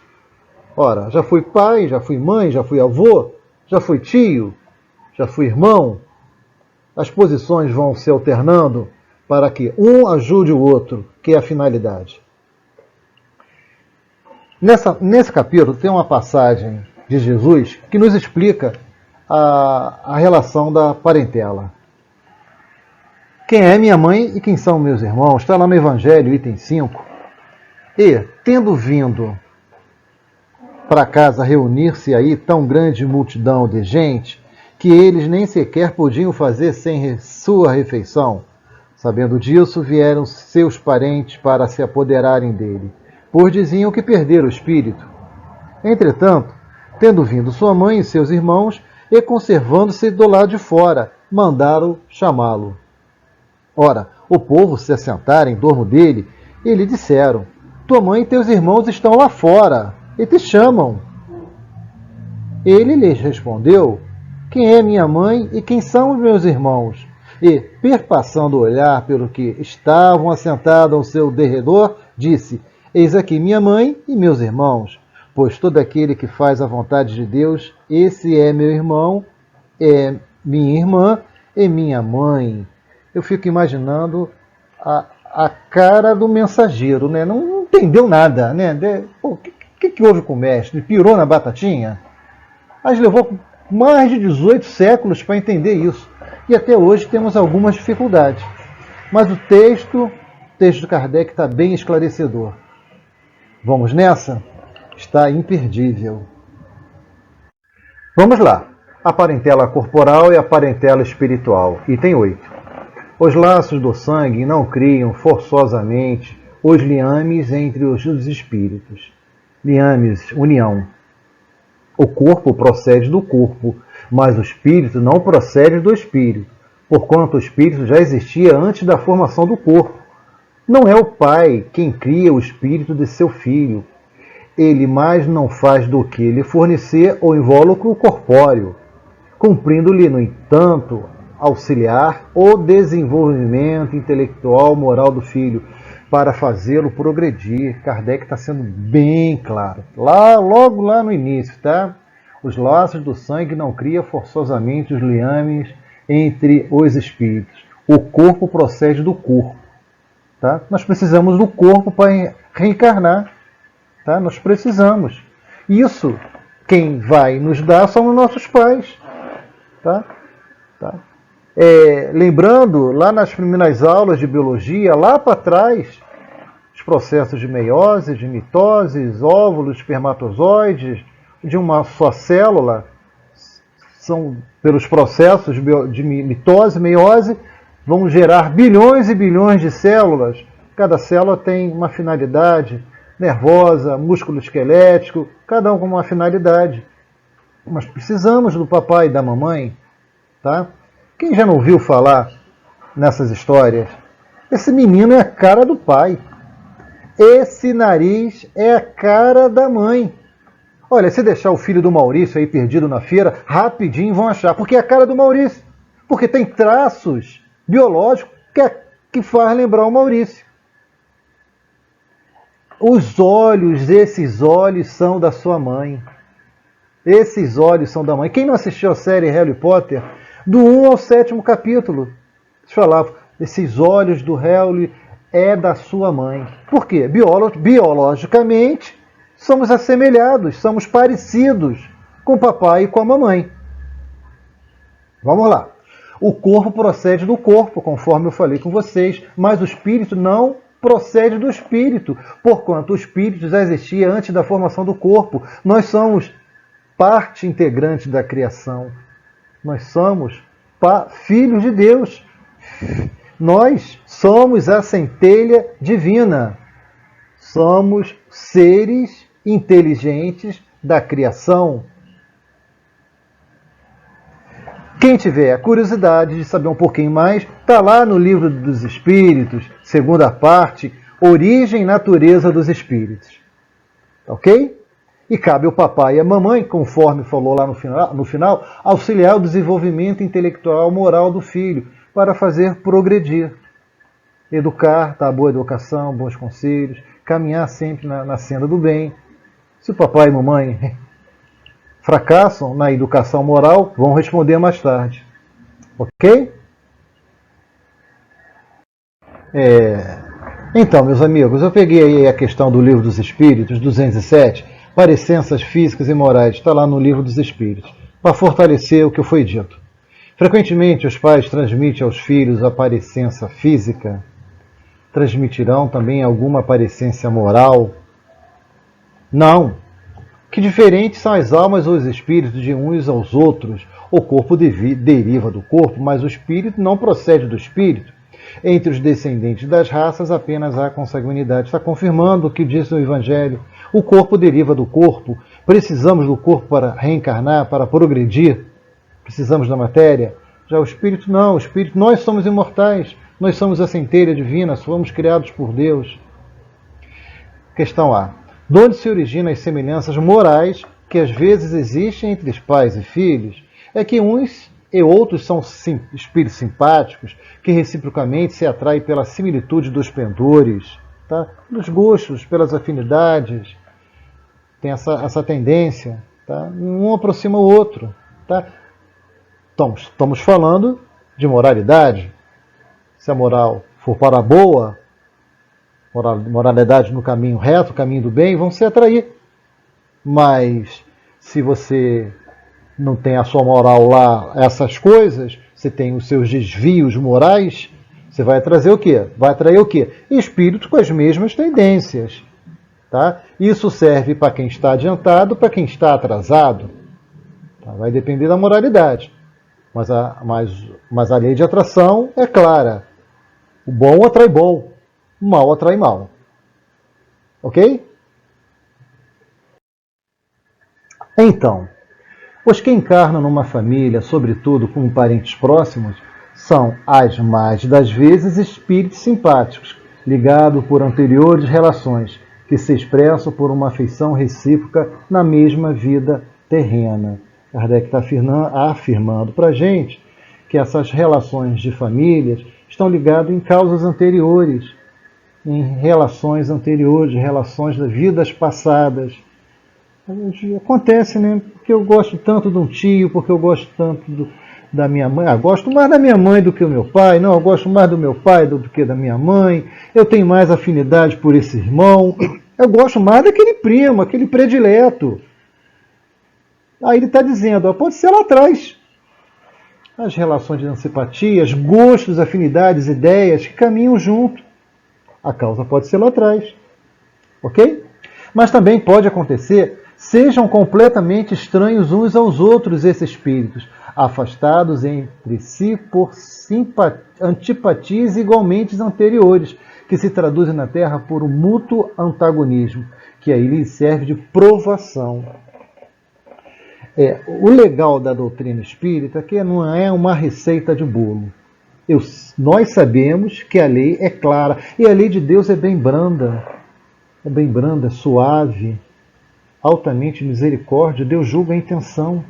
Ora, já fui pai, já fui mãe, já fui avô, já fui tio, já fui irmão. As posições vão se alternando para que um ajude o outro, que é a finalidade. Nesse capítulo tem uma passagem de Jesus que nos explica a relação da parentela. Quem é minha mãe e quem são meus irmãos? Está lá no Evangelho, item 5. E, tendo vindo para casa reunir-se aí tão grande multidão de gente, que eles nem sequer podiam fazer sem sua refeição, sabendo disso, vieram seus parentes para se apoderarem dele, pois diziam que perderam o espírito. Entretanto, tendo vindo sua mãe e seus irmãos, e conservando-se do lado de fora, mandaram chamá-lo. Ora, o povo se assentaram em torno dele, e lhe disseram: tua mãe e teus irmãos estão lá fora, e te chamam. Ele lhes respondeu: quem é minha mãe e quem são os meus irmãos? E, perpassando o olhar pelo que estavam assentados ao seu derredor, disse: eis aqui minha mãe e meus irmãos, pois todo aquele que faz a vontade de Deus, esse é meu irmão, é minha irmã e minha mãe. Eu fico imaginando a cara do mensageiro, né? Não entendeu nada, né? O que houve com o mestre? Pirou na batatinha? Mas levou mais de 18 séculos para entender isso. E até hoje temos algumas dificuldades. Mas o texto de Kardec está bem esclarecedor. Vamos nessa? Está imperdível. Vamos lá. A parentela corporal e a parentela espiritual. Item 8. Os laços do sangue não criam forçosamente os liames entre os espíritos. Liames, união. O corpo procede do corpo, mas o espírito não procede do espírito, porquanto o espírito já existia antes da formação do corpo. Não é o pai quem cria o espírito de seu filho. Ele mais não faz do que lhe fornecer o invólucro corpóreo, cumprindo-lhe, no entanto, auxiliar o desenvolvimento intelectual, moral do filho, para fazê-lo progredir. Kardec está sendo bem claro. Logo lá no início, tá? Os laços do sangue não criam forçosamente os liames entre os espíritos. O corpo procede do corpo. Tá? Nós precisamos do corpo para reencarnar. Tá? Nós precisamos. Isso, quem vai nos dar são os nossos pais. Tá? Tá? Lembrando, lá nas primeiras aulas de biologia, lá para trás, os processos de meiose, de mitose, óvulos, espermatozoides, de uma só célula, são pelos processos de mitose, meiose, vão gerar bilhões e bilhões de células. Cada célula tem uma finalidade nervosa, músculo esquelético, cada um com uma finalidade. Mas precisamos do papai e da mamãe, tá? Quem já não ouviu falar nessas histórias? Esse menino é a cara do pai. Esse nariz é a cara da mãe. Olha, se deixar o filho do Maurício aí perdido na feira, rapidinho vão achar. Porque é a cara do Maurício. Porque tem traços biológicos que faz lembrar o Maurício. Os olhos, esses olhos são da sua mãe. Esses olhos são da mãe. Quem não assistiu a série Harry Potter, do 1 ao 7º capítulo, deixa eu falar, esses olhos do Harry é da sua mãe. Por quê? Biologicamente, somos assemelhados, somos parecidos com o papai e com a mamãe. Vamos lá. O corpo procede do corpo, conforme eu falei com vocês, mas o espírito não procede do espírito, porquanto o espírito já existia antes da formação do corpo. Nós somos parte integrante da criação. Nós somos filhos de Deus. Nós somos a centelha divina. Somos seres inteligentes da criação. Quem tiver a curiosidade de saber um pouquinho mais, está lá no Livro dos Espíritos, segunda parte, Origem e Natureza dos Espíritos. Ok? E cabe ao papai e à mamãe, conforme falou lá no final, auxiliar o desenvolvimento intelectual moral do filho, para fazer progredir. Educar, dar boa educação, bons conselhos, caminhar sempre na senda do bem. Se o papai e a mamãe fracassam na educação moral, vão responder mais tarde. Ok? Então, meus amigos, eu peguei aí a questão do Livro dos Espíritos, 207, parecenças físicas e morais, está lá no Livro dos Espíritos, para fortalecer o que foi dito. Frequentemente, os pais transmitem aos filhos a parecença física, transmitirão também alguma parecência moral? Não. Que diferentes são as almas ou os espíritos de uns aos outros. O corpo deriva do corpo, mas o espírito não procede do espírito. Entre os descendentes das raças apenas há consanguinidade. Está confirmando o que diz o Evangelho. O corpo deriva do corpo. Precisamos do corpo para reencarnar, para progredir. Precisamos da matéria. Já o espírito não. O espírito, nós somos imortais. Nós somos a centelha divina. Somos criados por Deus. Questão A. De onde se originam as semelhanças morais que às vezes existem entre os pais e filhos? É que uns e outros são espíritos simpáticos, que reciprocamente se atraem pela similitude dos pendores, tá? Pelos gostos, pelas afinidades, tem essa tendência, tá? Um aproxima o outro. Tá? Então, estamos falando de moralidade. Se a moral for para a boa, moralidade no caminho reto, caminho do bem, vão se atrair. Mas se você não tem a sua moral lá, essas coisas, você tem os seus desvios morais, você vai trazer o quê? Vai atrair o quê? Espíritos com as mesmas tendências. Tá? Isso serve para quem está adiantado, para quem está atrasado. Tá? Vai depender da moralidade. Mas a lei de atração é clara. O bom atrai bom, o mal atrai mal. Ok? Então, os que encarnam numa família, sobretudo com parentes próximos, são, as mais das vezes, espíritos simpáticos, ligados por anteriores relações, que se expressam por uma afeição recíproca na mesma vida terrena. Kardec está afirmando para a gente que essas relações de famílias estão ligadas em causas anteriores, em relações anteriores, relações das vidas passadas. Acontece, né? Porque eu gosto tanto de um tio, porque eu gosto tanto da minha mãe. Gosto mais da minha mãe do que o meu pai. Não, eu gosto mais do meu pai do que da minha mãe. Eu tenho mais afinidade por esse irmão. Eu gosto mais daquele primo, aquele predileto. Aí ele está dizendo, pode ser lá atrás. As relações de antipatias, gostos, afinidades, ideias que caminham junto. A causa pode ser lá atrás. Ok? Mas também pode acontecer, sejam completamente estranhos uns aos outros esses espíritos, afastados entre si por antipatias igualmente anteriores, que se traduzem na Terra por um mútuo antagonismo, que aí lhes serve de provação. O legal da doutrina espírita é que não é uma receita de bolo. Nós sabemos que a lei é clara, e a lei de Deus é bem branda, suave, altamente misericórdia. Deus julga a intenção.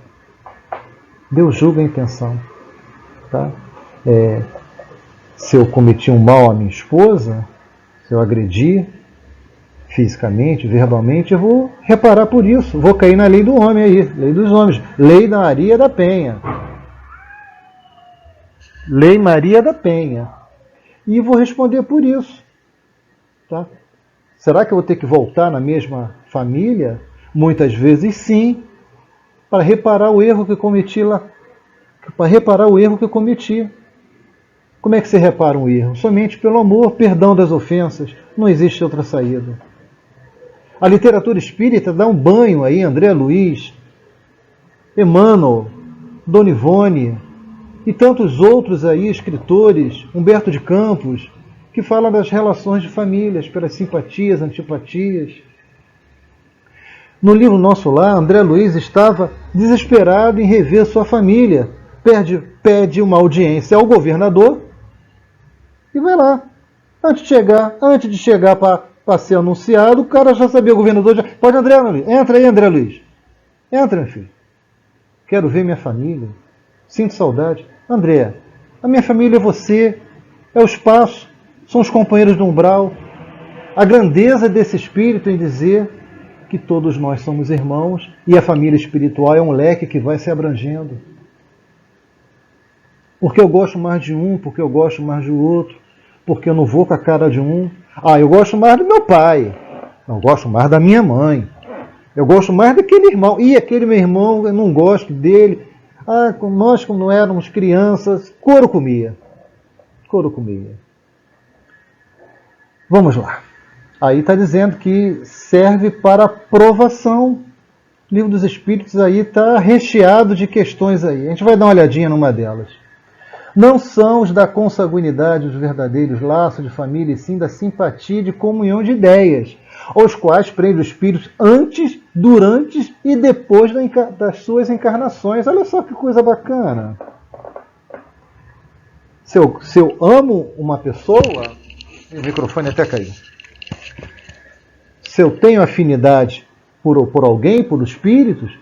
Tá? Se eu cometi um mal à minha esposa, se eu agredi fisicamente, verbalmente, eu vou reparar por isso. Vou cair na lei do homem aí, lei dos homens, lei da Maria da Penha. Lei Maria da Penha. E vou responder por isso. Tá? Será que eu vou ter que voltar na mesma família? Muitas vezes sim, para reparar o erro que cometi lá. Como é que se repara um erro? Somente pelo amor, perdão das ofensas. Não existe outra saída. A literatura espírita dá um banho aí, André Luiz, Emmanuel, Dona Ivone e tantos outros aí, escritores, Humberto de Campos, que falam das relações de famílias, pelas simpatias, antipatias. No livro Nosso Lar, André Luiz estava desesperado em rever sua família. Pede uma audiência ao governador e vai lá. Antes de chegar para ser anunciado, o cara já sabia, o governador já... Pode, André Luiz. Entra aí, André Luiz. Entra, meu filho. Quero ver minha família. Sinto saudade. André, a minha família é você, é o espaço, são os companheiros do umbral. A grandeza desse espírito em dizer que todos nós somos irmãos e a família espiritual é um leque que vai se abrangendo. Porque eu gosto mais de um, porque eu gosto mais do outro, porque eu não vou com a cara de um. Eu gosto mais do meu pai, eu gosto mais da minha mãe, eu gosto mais daquele irmão, e aquele meu irmão, eu não gosto dele. Nós, quando éramos crianças, couro comia. Vamos lá. Aí está dizendo que serve para provação. O Livro dos Espíritos aí está recheado de questões aí. A gente vai dar uma olhadinha numa delas. Não são os da consanguinidade os verdadeiros laços de família, e sim da simpatia e de comunhão de ideias, aos quais prende o espírito antes, durante e depois das suas encarnações. Olha só que coisa bacana. Se eu amo uma pessoa... O microfone até caiu. Se eu tenho afinidade por alguém, por espíritos,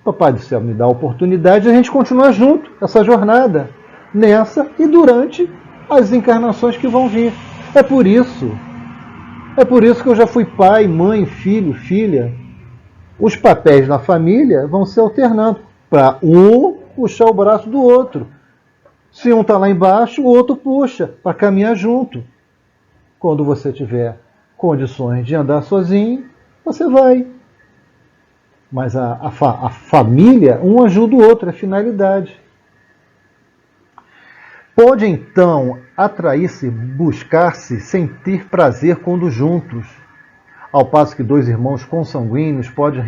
Papai do Céu me dá a oportunidade de a gente continuar junto, essa jornada, nessa e durante as encarnações que vão vir. É por isso que eu já fui pai, mãe, filho, filha. Os papéis na família vão se alternando para um puxar o braço do outro. Se um está lá embaixo, o outro puxa para caminhar junto. Quando você tiver condições de andar sozinho, você vai. Mas a família, um ajuda o outro, é finalidade. Pode então atrair-se, buscar-se, sentir prazer quando juntos, ao passo que dois irmãos consanguíneos podem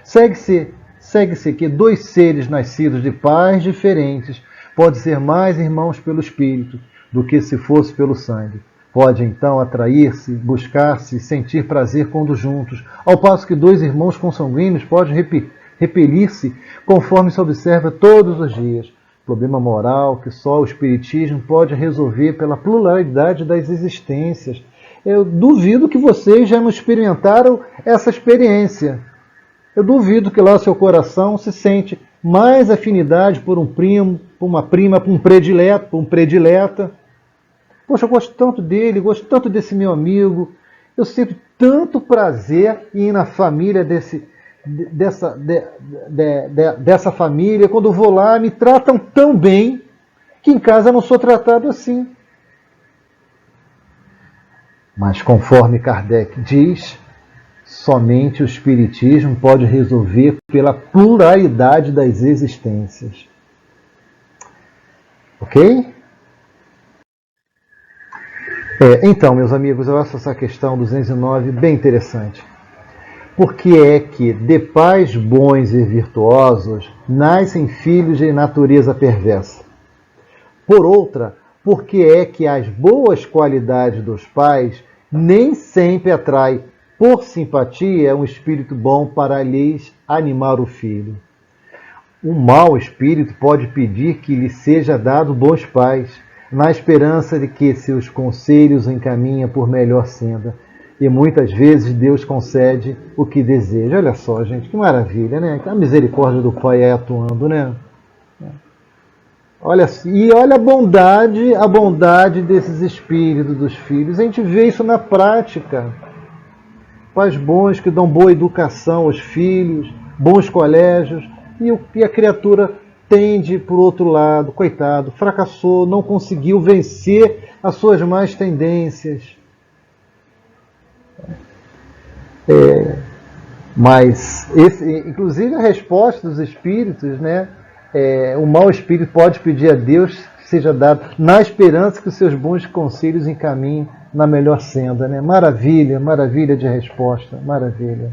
segue-se que dois seres nascidos de pais diferentes pode ser mais irmãos pelo Espírito do que se fosse pelo sangue. Pode então atrair-se, buscar-se, sentir prazer quando juntos, ao passo que dois irmãos consanguíneos podem repelir-se conforme se observa todos os dias. Problema moral que só o Espiritismo pode resolver pela pluralidade das existências. Eu duvido que vocês já não experimentaram essa experiência. Eu duvido que lá o seu coração se sente mais afinidade por um primo, por uma prima, por um predileto, por um predileta. Poxa, eu gosto tanto dele, gosto tanto desse meu amigo. Eu sinto tanto prazer em ir na família dessa família. Quando eu vou lá, me tratam tão bem que em casa eu não sou tratado assim. Mas conforme Kardec diz, somente o Espiritismo pode resolver pela pluralidade das existências. Ok? Então, meus amigos, eu acho essa questão 209 bem interessante. Por que é que de pais bons e virtuosos nascem filhos de natureza perversa? Por outra, por que é que as boas qualidades dos pais nem sempre atraem por simpatia um espírito bom para lhes animar o filho? Um mau espírito pode pedir que lhe seja dado bons pais, na esperança de que seus conselhos o encaminhem por melhor senda. E muitas vezes Deus concede o que deseja. Olha só, gente, que maravilha, né? A misericórdia do Pai é atuando, né? Olha a bondade desses espíritos dos filhos. A gente vê isso na prática. Pais bons que dão boa educação aos filhos, bons colégios, e a criatura tende por outro lado, coitado, fracassou, não conseguiu vencer as suas más tendências. Mas, inclusive, a resposta dos espíritos, né? O mau espírito pode pedir a Deus que seja dado, na esperança que os seus bons conselhos encaminhem na melhor senda, né? Maravilha, maravilha de resposta, maravilha.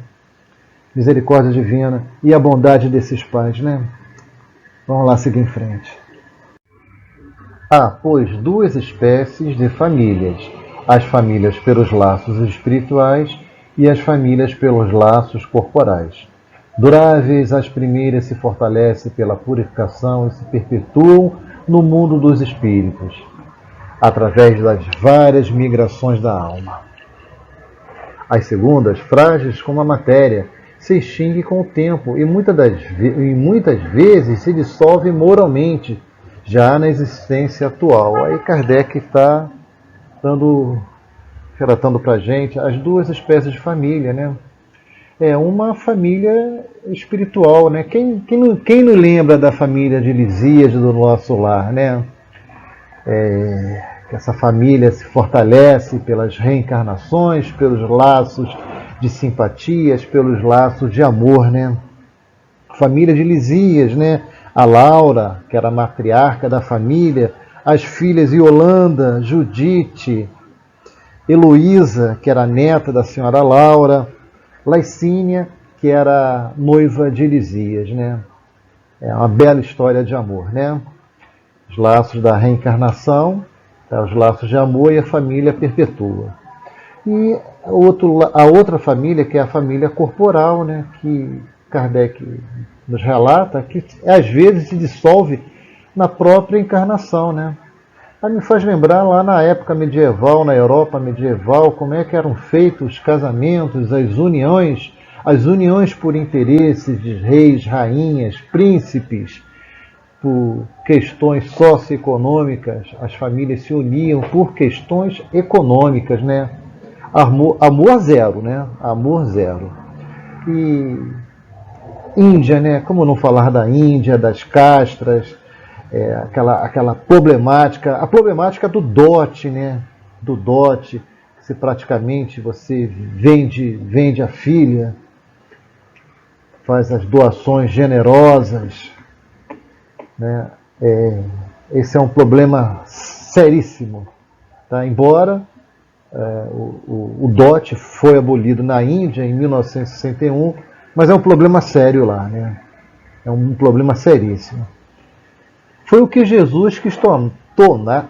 Misericórdia divina e a bondade desses pais, né? Vamos lá seguir em frente. Há, pois, duas espécies de famílias: as famílias pelos laços espirituais e as famílias pelos laços corporais. Duráveis, as primeiras se fortalecem pela purificação e se perpetuam no mundo dos espíritos, através das várias migrações da alma. As segundas, frágeis como a matéria, se extinguem com o tempo e muitas vezes se dissolvem moralmente, já na existência atual. Aí Kardec está relatando para a gente as duas espécies de família, né? Uma família espiritual, né? Quem não lembra da família de Lisías do nosso lar, né? Que essa família se fortalece pelas reencarnações, pelos laços de simpatias, pelos laços de amor, né? Família de Lisías, né? A Laura, que era a matriarca da família, as filhas Yolanda, Judite, Heloísa, que era a neta da senhora Laura, Laicínia, que era noiva de Lisías, né? É uma bela história de amor, né? Os laços da reencarnação, os laços de amor, e a família perpetua. E a outra família, que é a família corporal, né? Que Kardec nos relata, que às vezes se dissolve na própria encarnação, né? Aí me faz lembrar lá na época medieval, na Europa medieval, como é que eram feitos os casamentos, as uniões por interesses de reis, rainhas, príncipes, por questões socioeconômicas. As famílias se uniam por questões econômicas, né? Amor zero, né? Amor zero. E Índia, né? Como não falar da Índia, das castras, aquela problemática, a problemática do dote, né? Do dote, se praticamente você vende a filha, faz as doações generosas, né? Esse é um problema seríssimo, tá? Embora o dote foi abolido na Índia em 1961, mas é um problema sério lá, né? É um problema seríssimo. Foi o que Jesus quis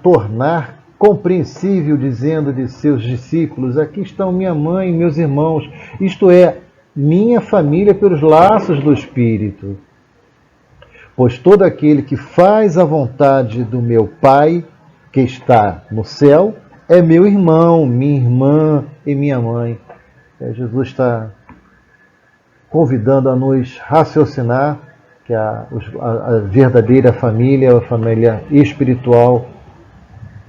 tornar compreensível, dizendo de seus discípulos: aqui estão minha mãe e meus irmãos, isto é, minha família pelos laços do Espírito. Pois todo aquele que faz a vontade do meu Pai, que está no céu, é meu irmão, minha irmã e minha mãe. Jesus está convidando a nos raciocinar que a verdadeira família é a família espiritual,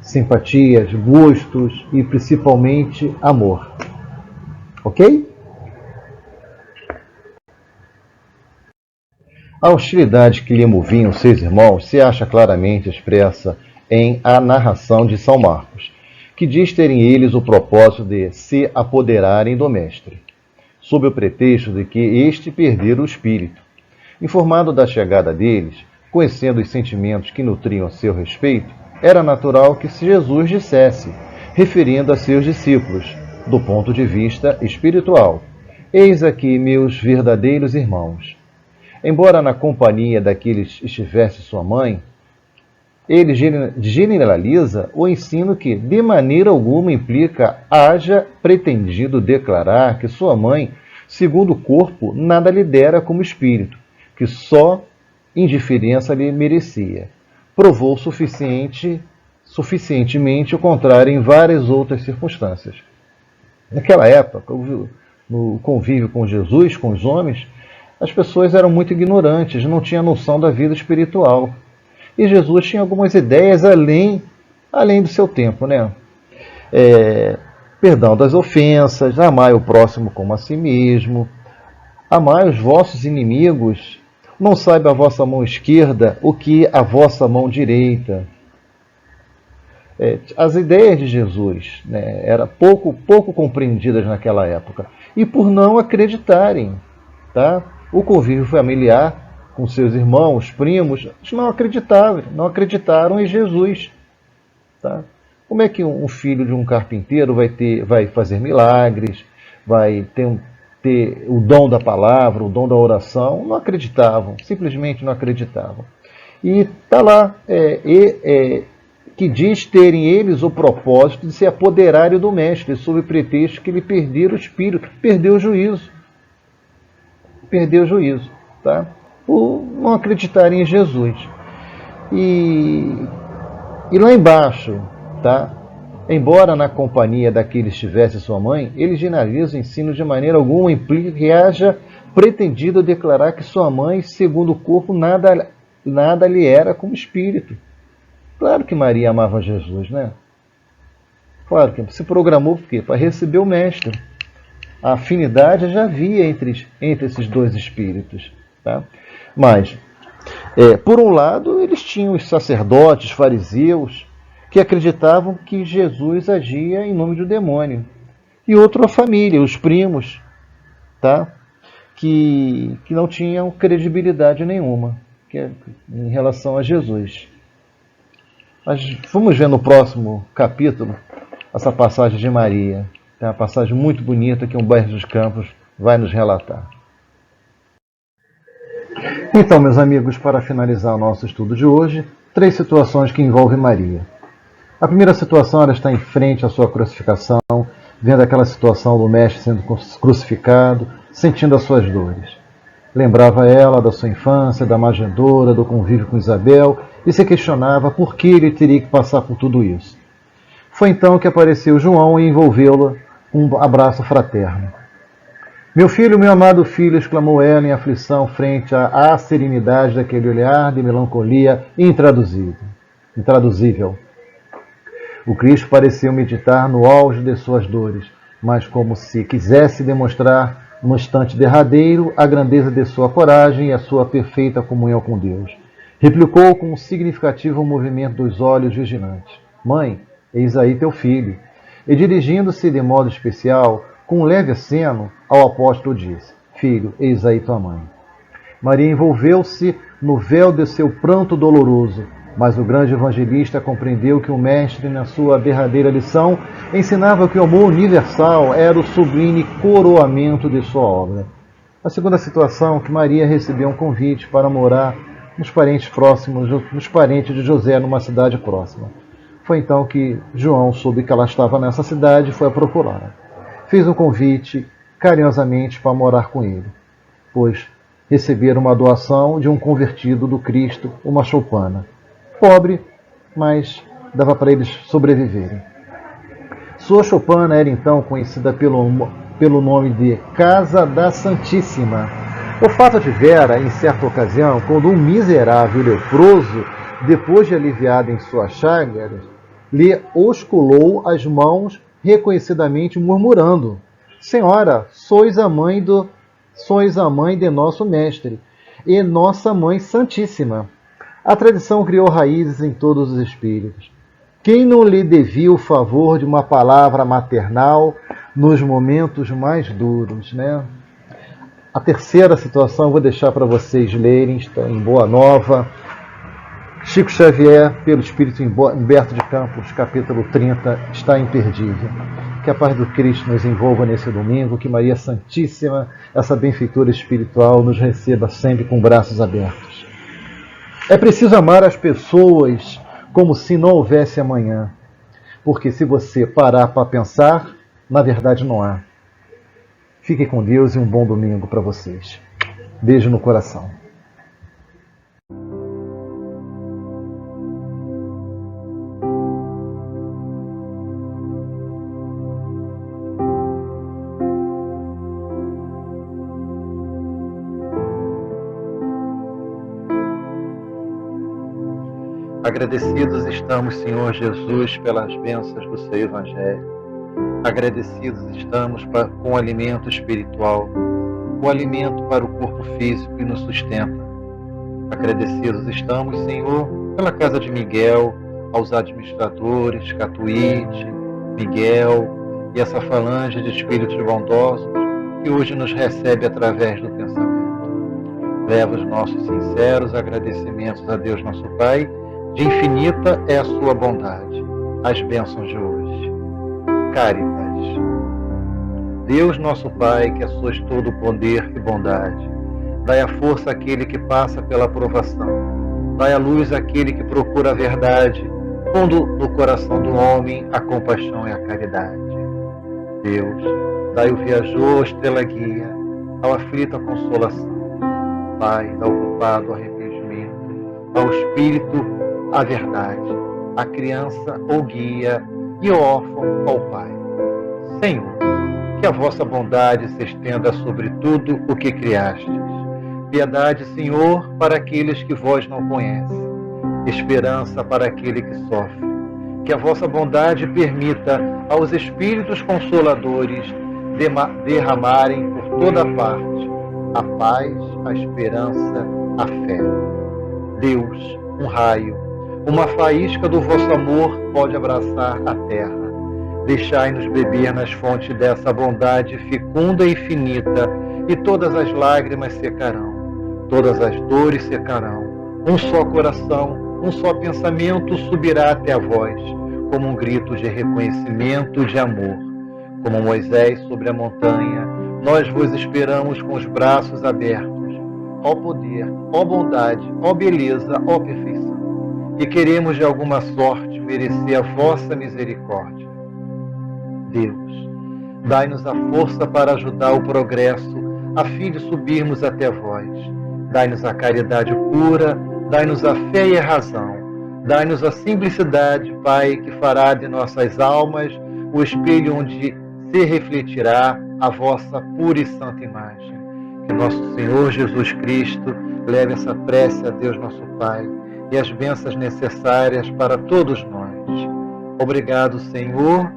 simpatias, gostos e principalmente amor. Ok? A hostilidade que lhe moviam seus irmãos se acha claramente expressa em a narração de São Marcos, que diz terem eles o propósito de se apoderarem do Mestre, sob o pretexto de que este perdera o espírito. Informado da chegada deles, conhecendo os sentimentos que nutriam a seu respeito, era natural que Jesus dissesse, referindo a seus discípulos, do ponto de vista espiritual: eis aqui meus verdadeiros irmãos. Embora na companhia daqueles estivesse sua mãe, ele generaliza o ensino que, de maneira alguma, implica haja pretendido declarar que sua mãe, segundo o corpo, nada lhe dera como espírito, que só indiferença lhe merecia. Provou suficientemente o contrário em várias outras circunstâncias. Naquela época, no convívio com Jesus, com os homens, as pessoas eram muito ignorantes, não tinham noção da vida espiritual. E Jesus tinha algumas ideias além do seu tempo, né? Perdão das ofensas, amai o próximo como a si mesmo, amai os vossos inimigos, não saiba a vossa mão esquerda o que a vossa mão direita. As ideias de Jesus, né, eram pouco compreendidas naquela época. E por não acreditarem, tá? O convívio familiar com seus irmãos, primos, não acreditaram em Jesus. Tá? Como é que um filho de um carpinteiro vai fazer milagres, vai ter o dom da palavra, o dom da oração? Não acreditavam, simplesmente não acreditavam. E está lá, que diz terem eles o propósito de se apoderarem do Mestre, sob pretexto que ele perdera o espírito, perdeu o juízo. Tá? Por não acreditarem em Jesus. E lá embaixo, tá? Embora na companhia daquele estivesse sua mãe, ele generaliza o ensino de maneira alguma, implica que haja pretendido declarar que sua mãe, segundo o corpo, nada lhe era como espírito. Claro que Maria amava Jesus, né? Claro que se programou por quê? Para receber o Mestre. A afinidade já havia entre esses dois espíritos. Tá? Mas, por um lado, eles tinham os sacerdotes, fariseus, que acreditavam que Jesus agia em nome do demônio. E outro, a família, os primos, tá? que não tinham credibilidade nenhuma em relação a Jesus. Mas vamos ver no próximo capítulo essa passagem de Maria. É uma passagem muito bonita que Humberto dos Campos vai nos relatar. Então, meus amigos, para finalizar o nosso estudo de hoje, 3 situações que envolvem Maria. A primeira situação, ela está em frente à sua crucificação, vendo aquela situação do Mestre sendo crucificado, sentindo as suas dores. Lembrava ela da sua infância, da manjedoura, do convívio com Isabel, e se questionava por que ele teria que passar por tudo isso. Foi então que apareceu João e envolveu-la com um abraço fraterno. Meu filho, meu amado filho, exclamou ela em aflição frente à serenidade daquele olhar de melancolia intraduzível. O Cristo pareceu meditar no auge de suas dores, mas como se quisesse demonstrar, no instante derradeiro, a grandeza de sua coragem e a sua perfeita comunhão com Deus. Replicou com um significativo movimento dos olhos vigilantes: Mãe, eis aí teu filho. E dirigindo-se de modo especial, com um leve aceno, ao apóstolo disse: Filho, eis aí tua mãe. Maria envolveu-se no véu de seu pranto doloroso, mas o grande evangelista compreendeu que o Mestre, na sua derradeira lição, ensinava que o amor universal era o sublime coroamento de sua obra. A segunda situação, que Maria recebeu um convite para morar nos parentes próximos, nos parentes de José numa cidade próxima. Foi então que João soube que ela estava nessa cidade e foi a procurá-la. Fez um convite carinhosamente para morar com ele, pois receberam uma doação de um convertido do Cristo, uma choupana. Pobre, mas dava para eles sobreviverem. Sua choupana era então conhecida pelo nome de Casa da Santíssima. O fato tivera, em certa ocasião, quando um miserável leproso, depois de aliviado em suas chagas, lhe osculou as mãos reconhecidamente murmurando: Senhora, sois a mãe de nosso mestre e nossa mãe santíssima. A tradição criou raízes em todos os espíritos. Quem não lhe devia o favor de uma palavra maternal nos momentos mais duros, né? A terceira situação eu vou deixar para vocês lerem, está em Boa Nova. Chico Xavier, pelo Espírito Humberto de Campos, capítulo 30, está imperdível. Que a paz do Cristo nos envolva nesse domingo, que Maria Santíssima, essa benfeitora espiritual, nos receba sempre com braços abertos. É preciso amar as pessoas como se não houvesse amanhã, porque se você parar para pensar, na verdade não há. Fiquem com Deus e um bom domingo para vocês. Beijo no coração. Agradecidos estamos, Senhor Jesus, pelas bênçãos do seu Evangelho. Agradecidos estamos com o alimento espiritual, o alimento para o corpo físico que nos sustenta. Agradecidos estamos, Senhor, pela casa de Miguel, aos administradores, Catuíde, Miguel e essa falange de espíritos bondosos que hoje nos recebe através do pensamento. Leva os nossos sinceros agradecimentos a Deus nosso Pai. De infinita é a sua bondade, as bênçãos de hoje. Caritas. Deus nosso Pai, que sois todo poder e bondade, dai a força àquele que passa pela provação, dai a luz àquele que procura a verdade, pondo no coração do homem a compaixão e a caridade. Deus, dai o viajor a estrela guia, ao aflito a consolação. Pai, dá ao culpado o arrependimento, ao espírito a verdade, a criança o guia e o órfão ao Pai. Senhor, que a vossa bondade se estenda sobre tudo o que criastes. Piedade, Senhor, para aqueles que vós não conhecem. Esperança para aquele que sofre. Que a vossa bondade permita aos Espíritos Consoladores derramarem por toda parte a paz, a esperança, a fé. Deus, um raio, uma faísca do vosso amor pode abraçar a terra. Deixai-nos beber nas fontes dessa bondade fecunda e infinita, e todas as lágrimas secarão, todas as dores secarão. Um só coração, um só pensamento subirá até a vós, como um grito de reconhecimento, de amor. Como Moisés sobre a montanha, nós vos esperamos com os braços abertos. Ó poder, ó bondade, ó beleza, ó perfeição. E queremos de alguma sorte merecer a vossa misericórdia. Deus, dai-nos a força para ajudar o progresso, a fim de subirmos até vós. Dai-nos a caridade pura, dai-nos a fé e a razão. Dai-nos a simplicidade, Pai, que fará de nossas almas o espelho onde se refletirá a vossa pura e santa imagem. Que nosso Senhor Jesus Cristo leve essa prece a Deus nosso Pai e as bênçãos necessárias para todos nós. Obrigado, Senhor,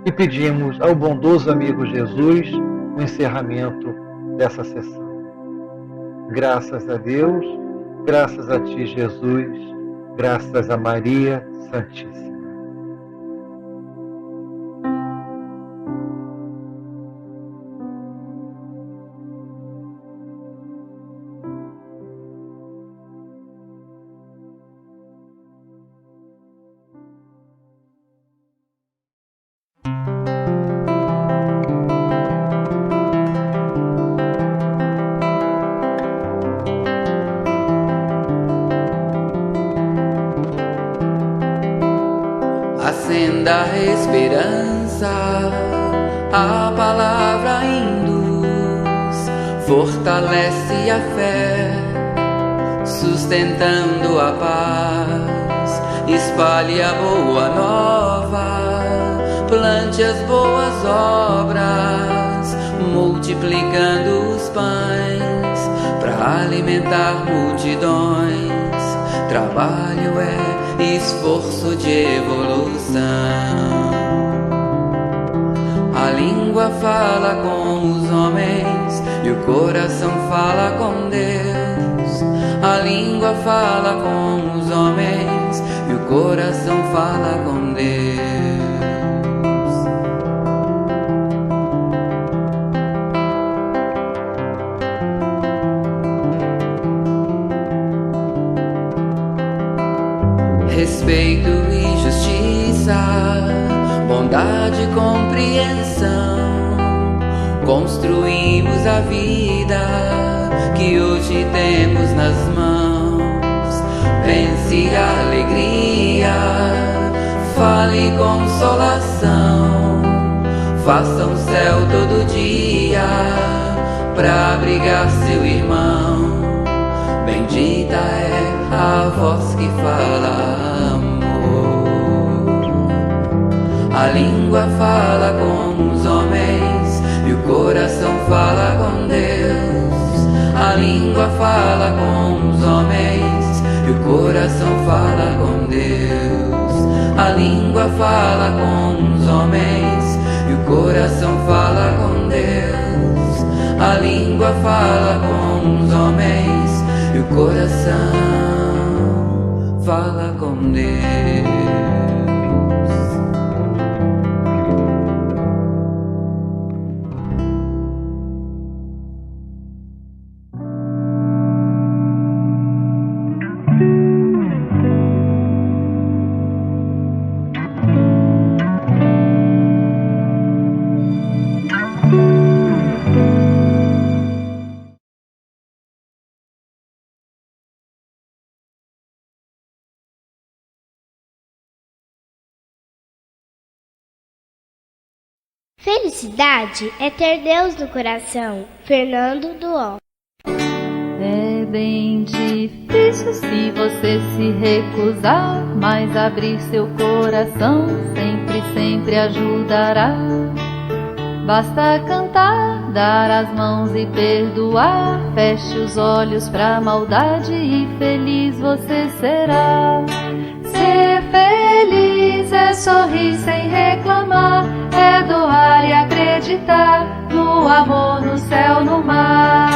e pedimos ao bondoso amigo Jesus o encerramento dessa sessão. Graças a Deus, graças a Ti, Jesus, graças a Maria Santíssima. da esperança, a palavra induz, fortalece a fé, sustentando a paz, espalhe a boa nova, plante as boas obras, multiplicando os pães para alimentar multidões. Trabalho é esforço de evolução. A língua fala com os homens e o coração fala com Deus. A língua fala com os homens e o coração fala com Deus. Respeito e justiça, bondade e compreensão, construímos a vida que hoje temos nas mãos. Pense alegria, fale consolação, faça um céu todo dia pra abrigar seu irmão. Bendita é a voz que fala amor. A língua fala com os homens e o coração fala com Deus. A língua fala com os homens e o coração fala com Deus. A língua fala com os homens e o coração fala com Deus. A língua fala com os homens e o coração fala com Deus. Felicidade é ter Deus no coração. Fernando Duó. É bem difícil se você se recusar, mas abrir seu coração sempre, sempre ajudará. Basta cantar, dar as mãos e perdoar. Feche os olhos pra maldade e feliz você será. Ser feliz é sorrir sem reclamar, é doar e acreditar no amor, no céu, no mar.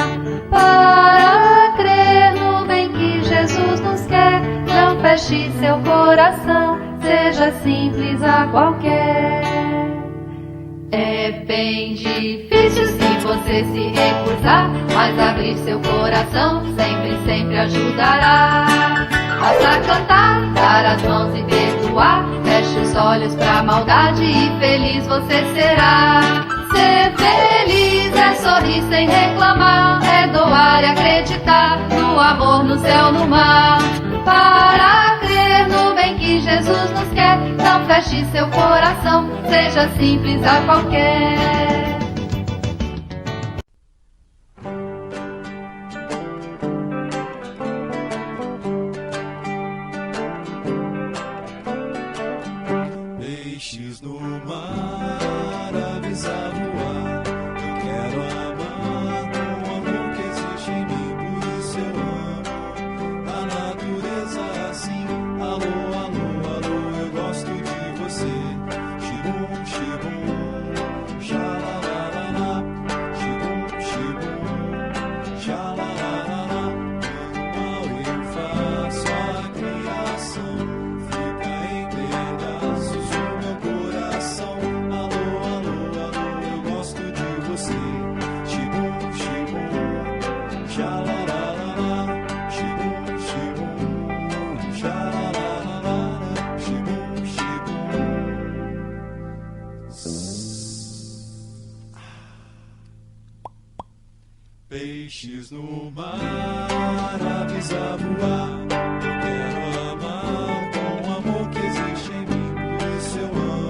Para crer no bem que Jesus nos quer, não feche seu coração, seja simples a qualquer. É bem difícil se você se recusar, mas abrir seu coração sempre, sempre ajudará. Basta cantar, dar as mãos e perdoar. Feche os olhos pra maldade e feliz você será. Ser feliz é sorrir sem reclamar, é doar e acreditar no amor, no céu, no mar. Para crer no bem que Jesus nos quer, não feche seu coração, seja simples a qualquer. Peixes no mar, aves a voar. Eu quero amar com o amor que existe em mim, por isso eu amo a natureza assim. Alô, alô, alô, eu gosto de você. Xibum, xibum, xalalalala. Xibum, xibum, xalalalala. Mal eu faço a criação, fica em pedaços o meu coração. Alô, alô, alô, eu gosto de você. Xibum, xibum, xalalalala. Xibum, xibum, xalalalala. Xibum, xibum. Peixes no mar, aves a voar. Eu quero amar com o amor que existe em mim, por isso eu amo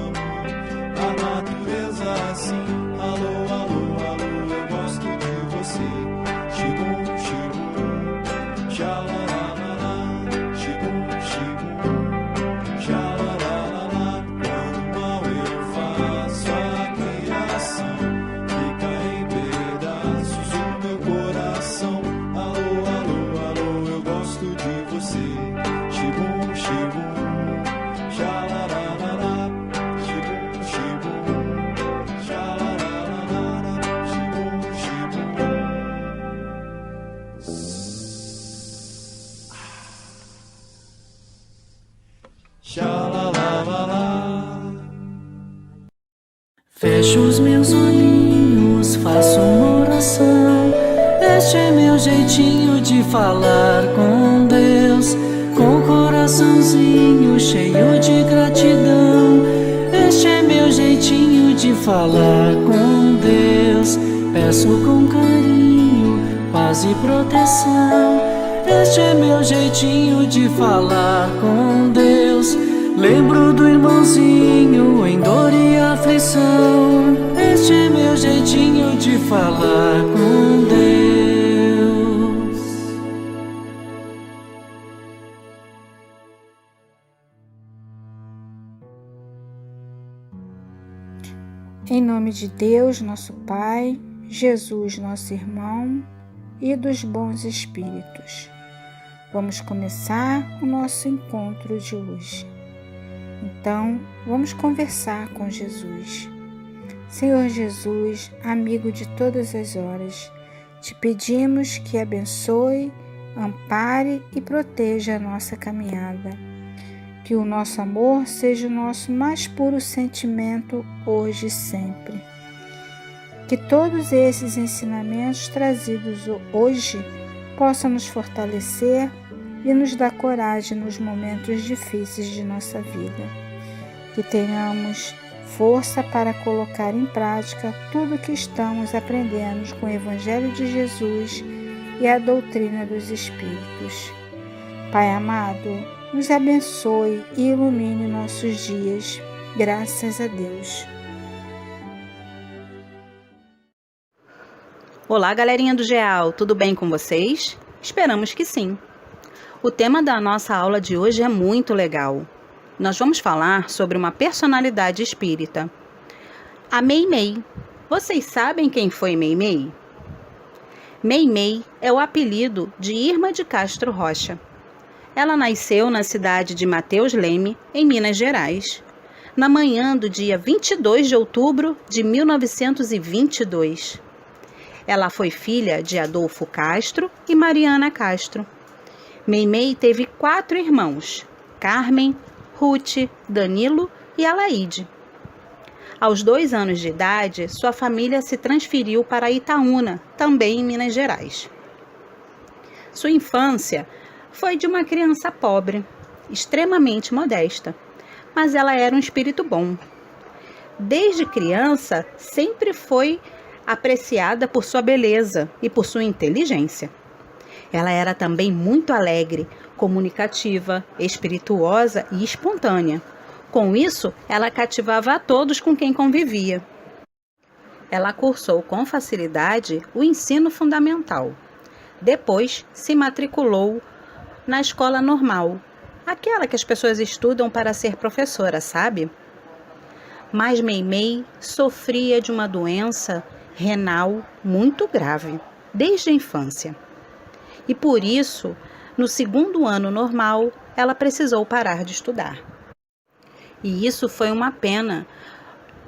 Fecho os meus olhinhos, faço uma oração. Este é meu jeitinho de falar com Deus, com o coraçãozinho cheio de gratidão. Este é meu jeitinho de falar com Deus. Peço com carinho, paz e proteção. Este é meu jeitinho de falar com Deus. Lembro do irmãozinho em dor e aflição. Este é meu jeitinho de falar com Deus. Em nome de Deus, nosso Pai, Jesus, nosso irmão, e dos bons espíritos, vamos começar o nosso encontro de hoje. Então, vamos conversar com Jesus. Senhor Jesus, amigo de todas as horas, te pedimos que abençoe, ampare e proteja a nossa caminhada. Que o nosso amor seja o nosso mais puro sentimento hoje e sempre. Que todos esses ensinamentos trazidos hoje possam nos fortalecer e nos dar coragem nos momentos difíceis de nossa vida. Que tenhamos força para colocar em prática tudo o que estamos aprendendo com o Evangelho de Jesus e a doutrina dos Espíritos. Pai amado, nos abençoe e ilumine nossos dias. Graças a Deus. Olá, galerinha do GEAL, tudo bem com vocês? Esperamos que sim. O tema da nossa aula de hoje é muito legal. Nós vamos falar sobre uma personalidade espírita, a Meimei. Vocês sabem quem foi Meimei? Meimei é o apelido de Irma de Castro Rocha. Ela nasceu na cidade de Mateus Leme, em Minas Gerais, na manhã do dia 22 de outubro de 1922. Ela foi filha de Adolfo Castro e Mariana Castro. Meimei teve 4 irmãos, Carmen, Ruth, Danilo e Alaide. Aos 2 anos de idade, sua família se transferiu para Itaúna, também em Minas Gerais. Sua infância foi de uma criança pobre, extremamente modesta, mas ela era um espírito bom. Desde criança, sempre foi apreciada por sua beleza e por sua inteligência. Ela era também muito alegre, comunicativa, espirituosa e espontânea. Com isso, ela cativava a todos com quem convivia. Ela cursou com facilidade o ensino fundamental. Depois, se matriculou na escola normal, aquela que as pessoas estudam para ser professora, sabe? Mas Meimei sofria de uma doença renal muito grave, desde a infância. E por isso, no 2º ano normal, ela precisou parar de estudar. E isso foi uma pena,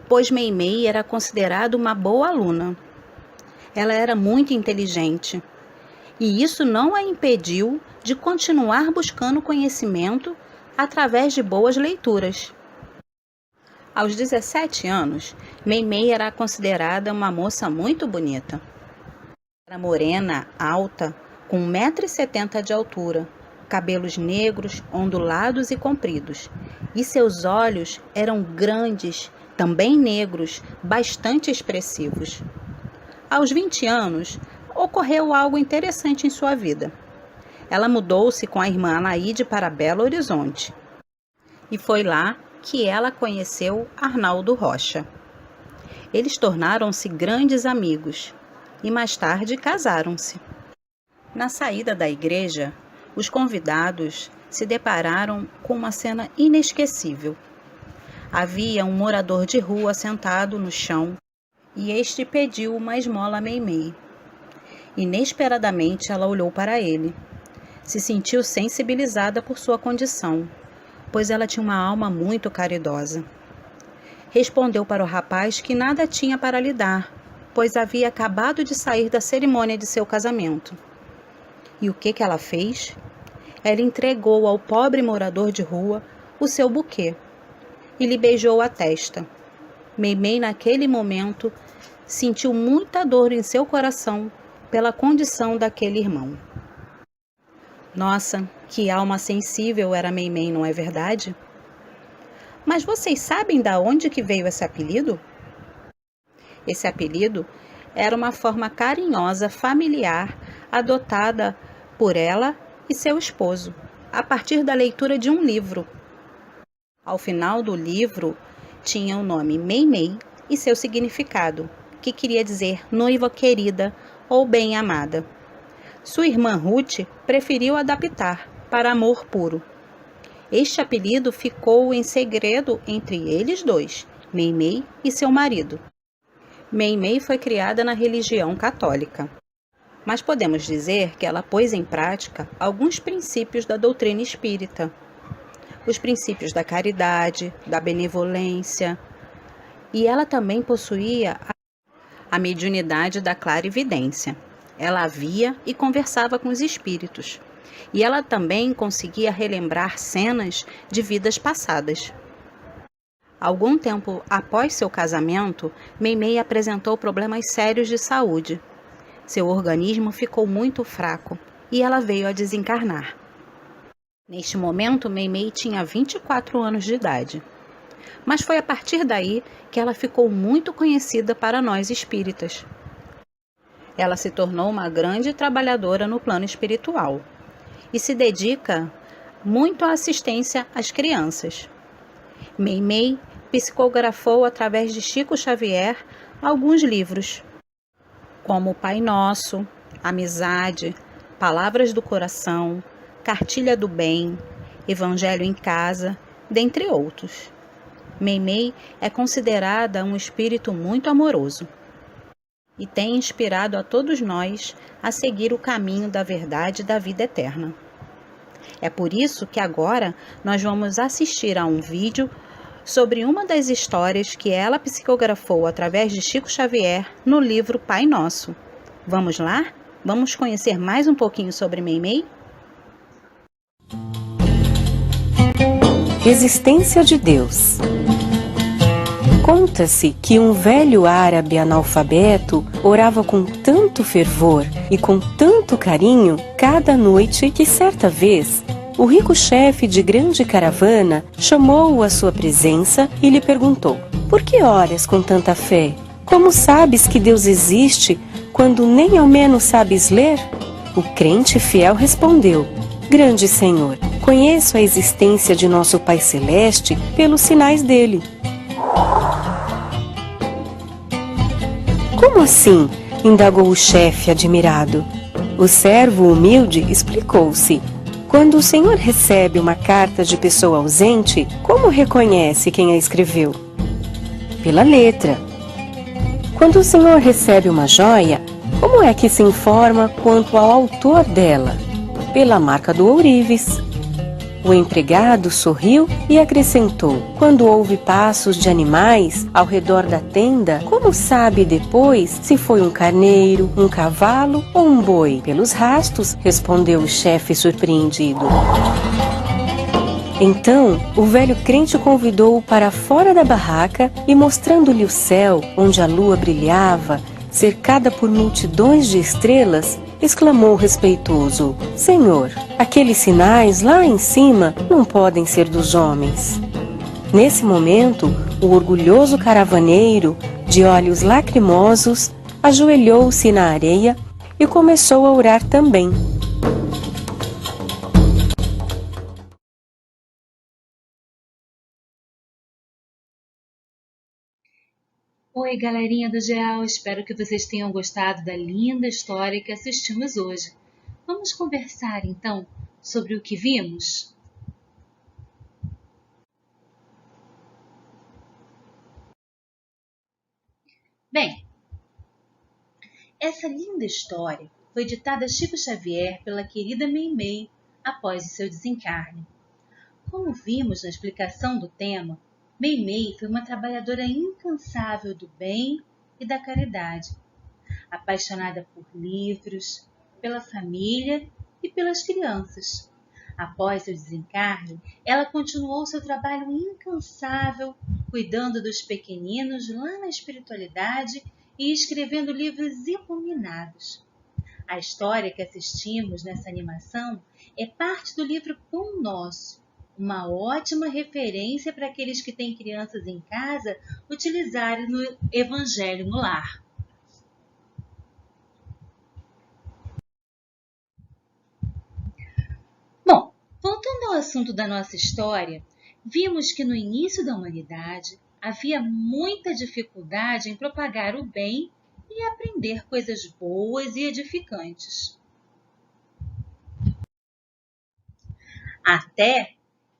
pois Meimei era considerada uma boa aluna. Ela era muito inteligente, e isso não a impediu de continuar buscando conhecimento através de boas leituras. Aos 17 anos, Meimei era considerada uma moça muito bonita. Era morena, alta, com 1,70 m de altura, cabelos negros, ondulados e compridos, e seus olhos eram grandes, também negros, bastante expressivos. Aos 20 anos, ocorreu algo interessante em sua vida. Ela mudou-se com a irmã Alaide para Belo Horizonte, e foi lá que ela conheceu Arnaldo Rocha. Eles tornaram-se grandes amigos e mais tarde casaram-se. Na saída da igreja, os convidados se depararam com uma cena inesquecível. Havia um morador de rua sentado no chão e este pediu uma esmola a Meimei. Inesperadamente ela olhou para ele. Se sentiu sensibilizada por sua condição, pois ela tinha uma alma muito caridosa. Respondeu para o rapaz que nada tinha para lhe dar, pois havia acabado de sair da cerimônia de seu casamento. E o que ela fez? Ela entregou ao pobre morador de rua o seu buquê e lhe beijou a testa. Meimei, naquele momento, sentiu muita dor em seu coração pela condição daquele irmão. Nossa, que alma sensível era Meimei, não é verdade? Mas vocês sabem de onde que veio esse apelido? Esse apelido era uma forma carinhosa, familiar, adotada por ela e seu esposo, a partir da leitura de um livro. Ao final do livro, tinha o nome Meimei e seu significado, que queria dizer noiva querida ou bem-amada. Sua irmã Ruth preferiu adaptar para amor puro. Este apelido ficou em segredo entre eles dois, Meimei e seu marido. Meimei foi criada na religião católica, mas podemos dizer que ela pôs em prática alguns princípios da doutrina espírita. Os princípios da caridade, da benevolência, e ela também possuía a mediunidade da clarividência. Ela via e conversava com os espíritos, e ela também conseguia relembrar cenas de vidas passadas. Algum tempo após seu casamento, Meimei apresentou problemas sérios de saúde. Seu organismo ficou muito fraco e ela veio a desencarnar. Neste momento, Meimei tinha 24 anos de idade. Mas foi a partir daí que ela ficou muito conhecida para nós espíritas. Ela se tornou uma grande trabalhadora no plano espiritual e se dedica muito à assistência às crianças. Meimei psicografou através de Chico Xavier alguns livros, como Pai Nosso, Amizade, Palavras do Coração, Cartilha do Bem, Evangelho em Casa, dentre outros. Meimei é considerada um espírito muito amoroso e tem inspirado a todos nós a seguir o caminho da verdade e da vida eterna. É por isso que agora nós vamos assistir a um vídeo sobre uma das histórias que ela psicografou através de Chico Xavier no livro Pai Nosso. Vamos lá? Vamos conhecer mais um pouquinho sobre Meimei? Existência de Deus. Conta-se que um velho árabe analfabeto orava com tanto fervor e com tanto carinho cada noite que certa vez o rico chefe de grande caravana chamou-o à sua presença e lhe perguntou: por que oras com tanta fé? Como sabes que Deus existe quando nem ao menos sabes ler? O crente fiel respondeu: grande Senhor, conheço a existência de nosso Pai Celeste pelos sinais dele. Como assim? Indagou o chefe admirado. O servo humilde explicou-se. Quando o Senhor recebe uma carta de pessoa ausente, como reconhece quem a escreveu? Pela letra. Quando o Senhor recebe uma joia, como é que se informa quanto ao autor dela? Pela marca do ourives. O empregado sorriu e acrescentou: quando ouve passos de animais ao redor da tenda, como sabe depois se foi um carneiro, um cavalo ou um boi? Pelos rastos, respondeu o chefe surpreendido. Então, o velho crente convidou-o para fora da barraca e, mostrando-lhe o céu, onde a lua brilhava, cercada por multidões de estrelas, exclamou respeitoso: Senhor, aqueles sinais lá em cima não podem ser dos homens. Nesse momento, o orgulhoso caravaneiro, de olhos lacrimosos, ajoelhou-se na areia e começou a orar também. Oi, galerinha do GEAL, espero que vocês tenham gostado da linda história que assistimos hoje. Vamos conversar, então, sobre o que vimos? Bem, essa linda história foi ditada a Chico Xavier pela querida Meimei após o seu desencarne. Como vimos na explicação do tema, Meimei foi uma trabalhadora incansável do bem e da caridade, apaixonada por livros, pela família e pelas crianças. Após seu desencarne, ela continuou seu trabalho incansável cuidando dos pequeninos lá na espiritualidade e escrevendo livros iluminados. A história que assistimos nessa animação é parte do livro Pão Nosso, uma ótima referência para aqueles que têm crianças em casa utilizarem no Evangelho no Lar. Bom, voltando ao assunto da nossa história, vimos que no início da humanidade havia muita dificuldade em propagar o bem e aprender coisas boas e edificantes. Até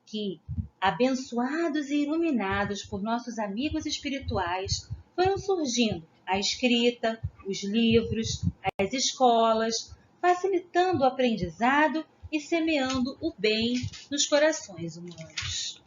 que, abençoados e iluminados por nossos amigos espirituais, foram surgindo a escrita, os livros, as escolas, facilitando o aprendizado e semeando o bem nos corações humanos.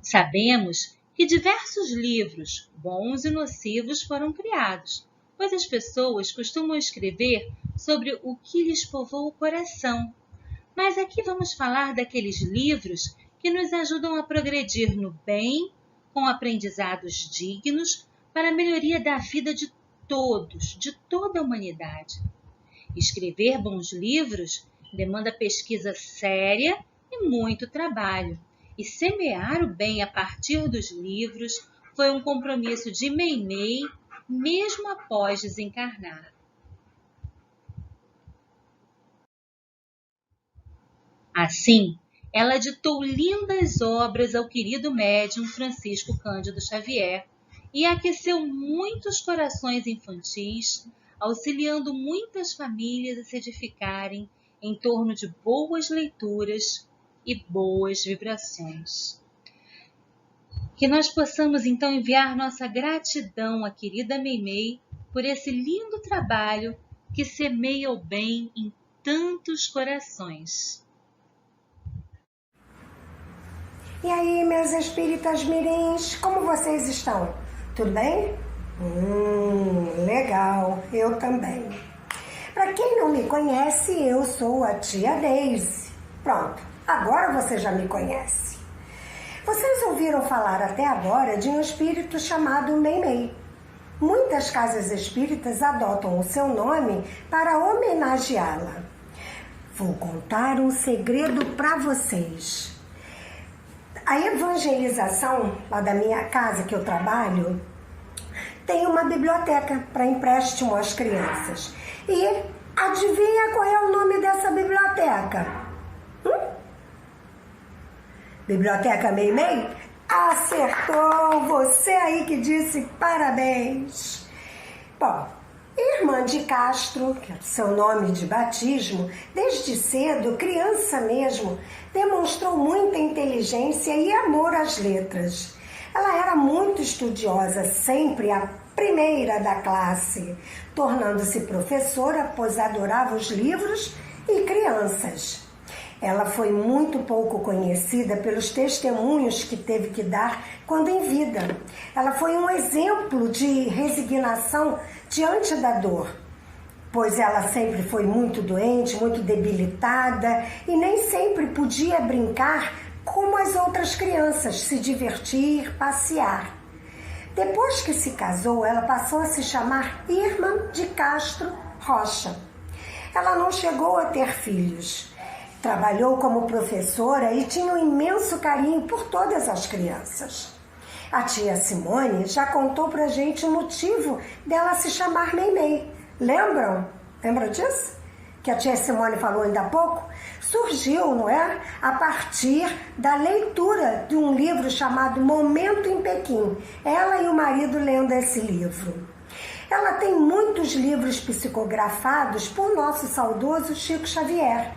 Sabemos que diversos livros, bons e nocivos, foram criados, pois as pessoas costumam escrever sobre o que lhes povoa o coração. Mas aqui vamos falar daqueles livros que nos ajudam a progredir no bem, com aprendizados dignos, para a melhoria da vida de todos, de toda a humanidade. Escrever bons livros demanda pesquisa séria e muito trabalho. E semear o bem a partir dos livros foi um compromisso de Meimei, mesmo após desencarnar. Assim, ela ditou lindas obras ao querido médium Francisco Cândido Xavier e aqueceu muitos corações infantis, auxiliando muitas famílias a se edificarem em torno de boas leituras e boas vibrações. Que nós possamos então enviar nossa gratidão à querida Meimei por esse lindo trabalho que semeia o bem em tantos corações. E aí, meus espíritas mirins, como vocês estão? Tudo bem? Legal, eu também. Para quem não me conhece, eu sou a tia Deise. Pronto, agora você já me conhece. Vocês ouviram falar até agora de um espírito chamado Meimei. Muitas casas espíritas adotam o seu nome para homenageá-la. Vou contar um segredo para vocês. A evangelização, lá da minha casa que eu trabalho, tem uma biblioteca para empréstimo às crianças. E adivinha qual é o nome dessa biblioteca? Biblioteca Meimei? Acertou! Você aí que disse parabéns! Bom, Irmã de Castro, que é o seu nome de batismo, desde cedo, criança mesmo, demonstrou muita inteligência e amor às letras. Ela era muito estudiosa, sempre a primeira da classe, tornando-se professora, pois adorava os livros e crianças. Ela foi muito pouco conhecida pelos testemunhos que teve que dar quando em vida. Ela foi um exemplo de resignação diante da dor, pois ela sempre foi muito doente, muito debilitada e nem sempre podia brincar como as outras crianças, se divertir, passear. Depois que se casou, ela passou a se chamar Irmã de Castro Rocha. Ela não chegou a ter filhos. Trabalhou como professora e tinha um imenso carinho por todas as crianças. A tia Simone já contou pra gente o motivo dela se chamar Meimei. Lembram? Lembram disso? Que a tia Simone falou ainda há pouco? Surgiu, não é? A partir da leitura de um livro chamado Momento em Pequim. Ela e o marido lendo esse livro. Ela tem muitos livros psicografados por nosso saudoso Chico Xavier.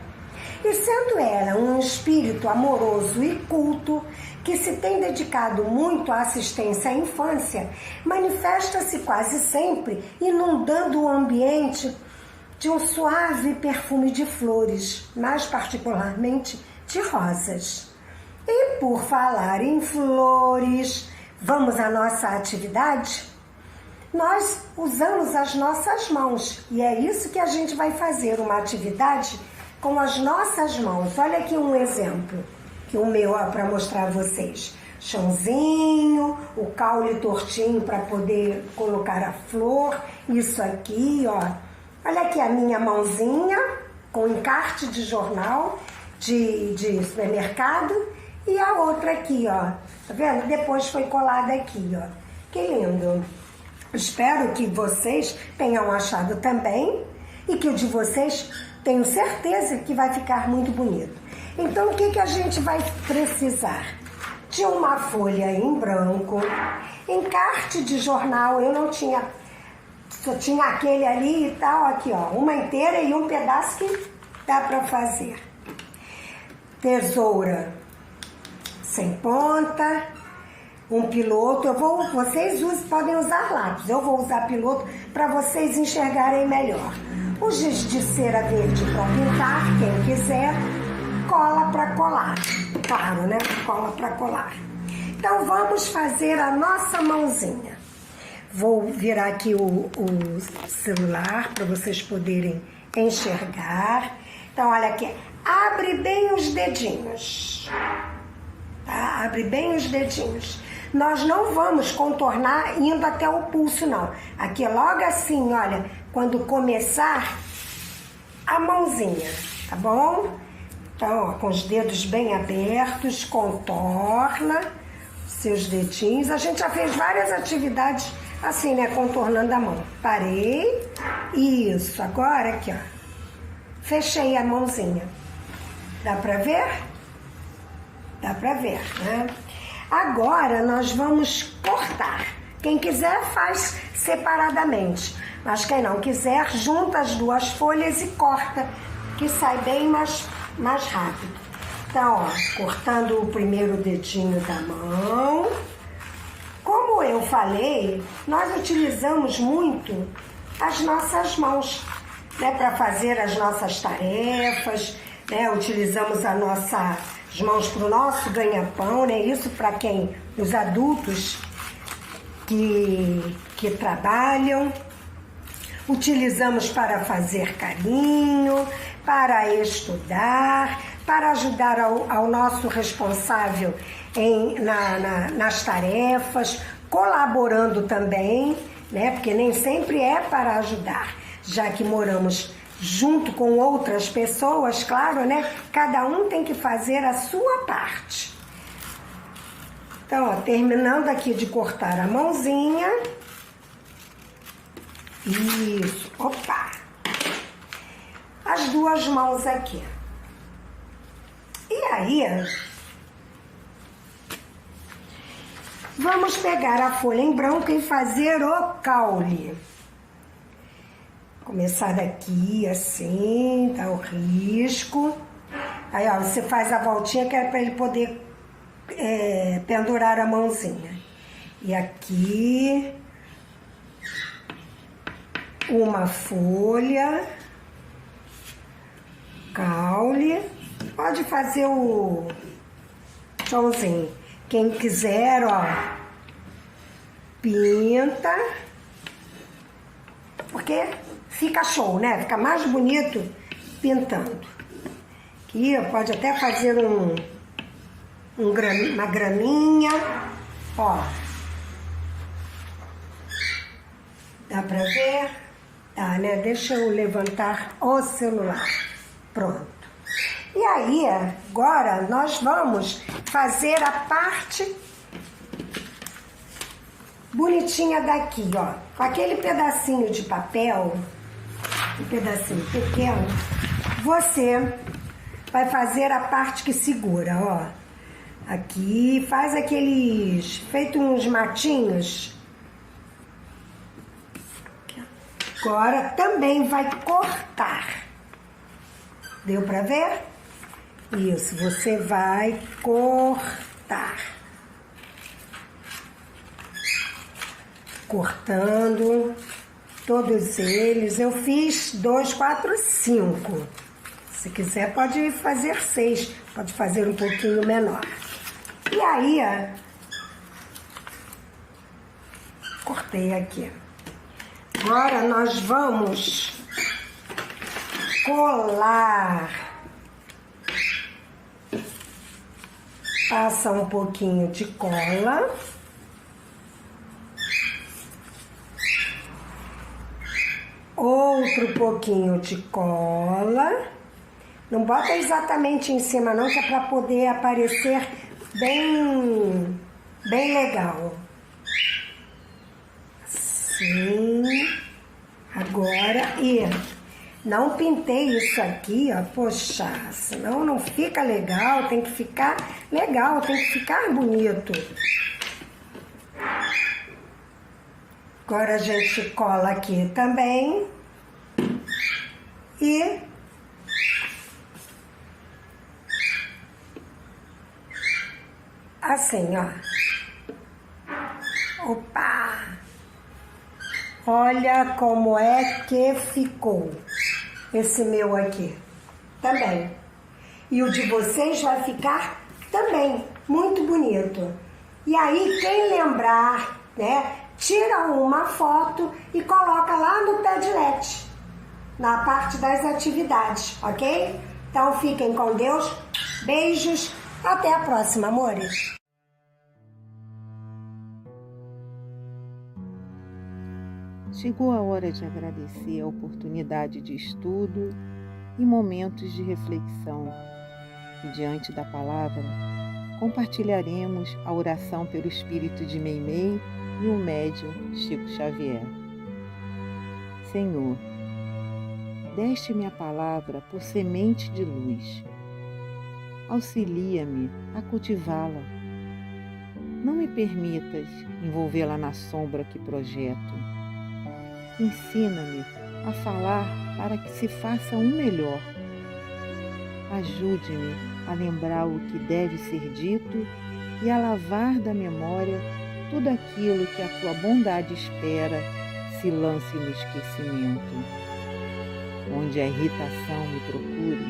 E sendo ela um espírito amoroso e culto, que se tem dedicado muito à assistência à infância, manifesta-se quase sempre inundando o ambiente de um suave perfume de flores, mais particularmente de rosas. E por falar em flores, vamos à nossa atividade? Nós usamos as nossas mãos e é isso que a gente vai fazer, uma atividade com as nossas mãos. Olha aqui um exemplo, que o meu é para mostrar a vocês. Chãozinho, o caule tortinho para poder colocar a flor. Isso aqui, ó. Olha aqui a minha mãozinha com encarte de jornal de supermercado. E a outra aqui, ó. Tá vendo? Depois foi colada aqui, ó. Que lindo. Espero que vocês tenham achado também e que o de vocês tenho certeza que vai ficar muito bonito. Então, o que a gente vai precisar? De uma folha em branco, encarte de jornal, eu não tinha, só tinha aquele ali e tal, aqui ó, uma inteira e um pedaço que dá para fazer. Tesoura sem ponta, um piloto, vocês podem usar lápis, eu vou usar piloto para vocês enxergarem melhor. O giz de cera verde para pintar, quem quiser, cola para colar, claro, né? Cola para colar. Então vamos fazer a nossa mãozinha. Vou virar aqui o celular para vocês poderem enxergar. Então olha aqui, abre bem os dedinhos, tá? Abre bem os dedinhos. Nós não vamos contornar indo até o pulso, não. Aqui logo assim, olha, quando começar a mãozinha, tá bom? Então, ó, com os dedos bem abertos, contorna seus dedinhos. A gente já fez várias atividades assim, né? Contornando a mão. Parei. Isso. Agora aqui, ó. Fechei a mãozinha. Dá pra ver? Dá pra ver, né? Agora nós vamos cortar. Quem quiser faz separadamente. Mas quem não quiser, junta as duas folhas e corta, que sai bem mais rápido. Então, ó, cortando o primeiro dedinho da mão. Como eu falei, nós utilizamos muito as nossas mãos, né, para fazer as nossas tarefas, né? Utilizamos as mãos para o nosso ganha-pão, né? Isso para quem, os adultos que trabalham. Utilizamos para fazer carinho, para estudar, para ajudar ao nosso responsável nas tarefas, colaborando também, né? Porque nem sempre é para ajudar, já que moramos junto com outras pessoas, claro, né? Cada um tem que fazer a sua parte. Então, ó, terminando aqui de cortar a mãozinha. Isso, opa! As duas mãos aqui. E aí, vamos pegar a folha em branco e fazer o caule. Começar daqui, assim, tá o risco. Aí, ó, você faz a voltinha que é para ele poder pendurar a mãozinha. E aqui, uma folha, caule. Pode fazer o chãozinho. Quem quiser, ó, pinta. Porque fica show, né? Fica mais bonito pintando. Aqui, ó, pode até fazer uma graminha, ó. Dá pra ver? Tá, né? Deixa eu levantar o celular. Pronto. E aí, agora, nós vamos fazer a parte bonitinha daqui, ó. Com aquele pedacinho de papel, um pedacinho pequeno, você vai fazer a parte que segura, ó. Aqui, faz feito uns matinhos. Agora também vai cortar. Deu pra ver? Isso, você vai cortar. Cortando todos eles. Eu fiz 2, 4, 5. Se quiser pode fazer 6, pode fazer um pouquinho menor. E aí, cortei aqui. Agora nós vamos colar Passa um pouquinho de cola. Outro pouquinho de cola. Não bota exatamente em cima não, que é para poder aparecer bem legal. Assim. Agora, e não pintei isso aqui, ó, poxa, senão não fica legal, tem que ficar legal, tem que ficar bonito. Agora a gente cola aqui também. E assim, ó. Opa! Olha como é que ficou esse meu aqui. Também. E o de vocês vai ficar também muito bonito. E aí, quem lembrar, né, tira uma foto e coloca lá no Padlet, na parte das atividades, ok? Então fiquem com Deus, beijos, até a próxima, amores. Chegou a hora de agradecer a oportunidade de estudo e momentos de reflexão. E diante da palavra, compartilharemos a oração pelo espírito de Meimei e o médium Chico Xavier. Senhor, deste-me a palavra por semente de luz. Auxilia-me a cultivá-la. Não me permitas envolvê-la na sombra que projeto. Ensina-me a falar para que se faça um melhor. Ajude-me a lembrar o que deve ser dito e a lavar da memória tudo aquilo que a tua bondade espera se lance no esquecimento. Onde a irritação me procure,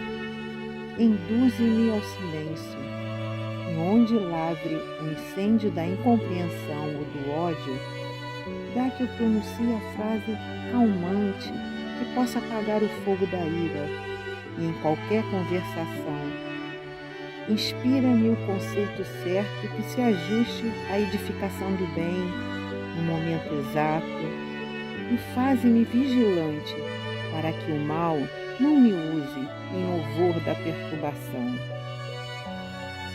induze-me ao silêncio, e onde lavre o incêndio da incompreensão ou do ódio, dá que eu pronuncie a frase calmante que possa apagar o fogo da ira, e em qualquer conversação, inspira-me o conceito certo que se ajuste à edificação do bem no momento exato, e faze-me vigilante para que o mal não me use em louvor da perturbação.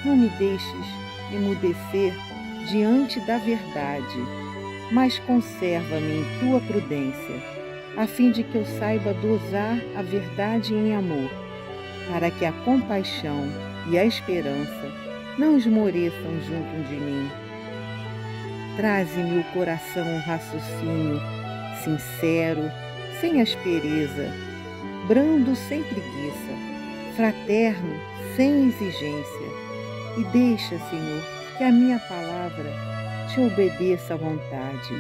Não me deixes emudecer diante da verdade, mas conserva-me em tua prudência, a fim de que eu saiba dosar a verdade em amor, para que a compaixão e a esperança não esmoreçam junto de mim. Traze-me o coração um raciocínio sincero, sem aspereza, brando sem preguiça, fraterno sem exigência, e deixa, Senhor, que a minha palavra te obedeça à vontade,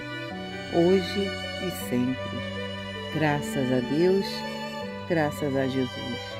hoje e sempre. Graças a Deus, graças a Jesus.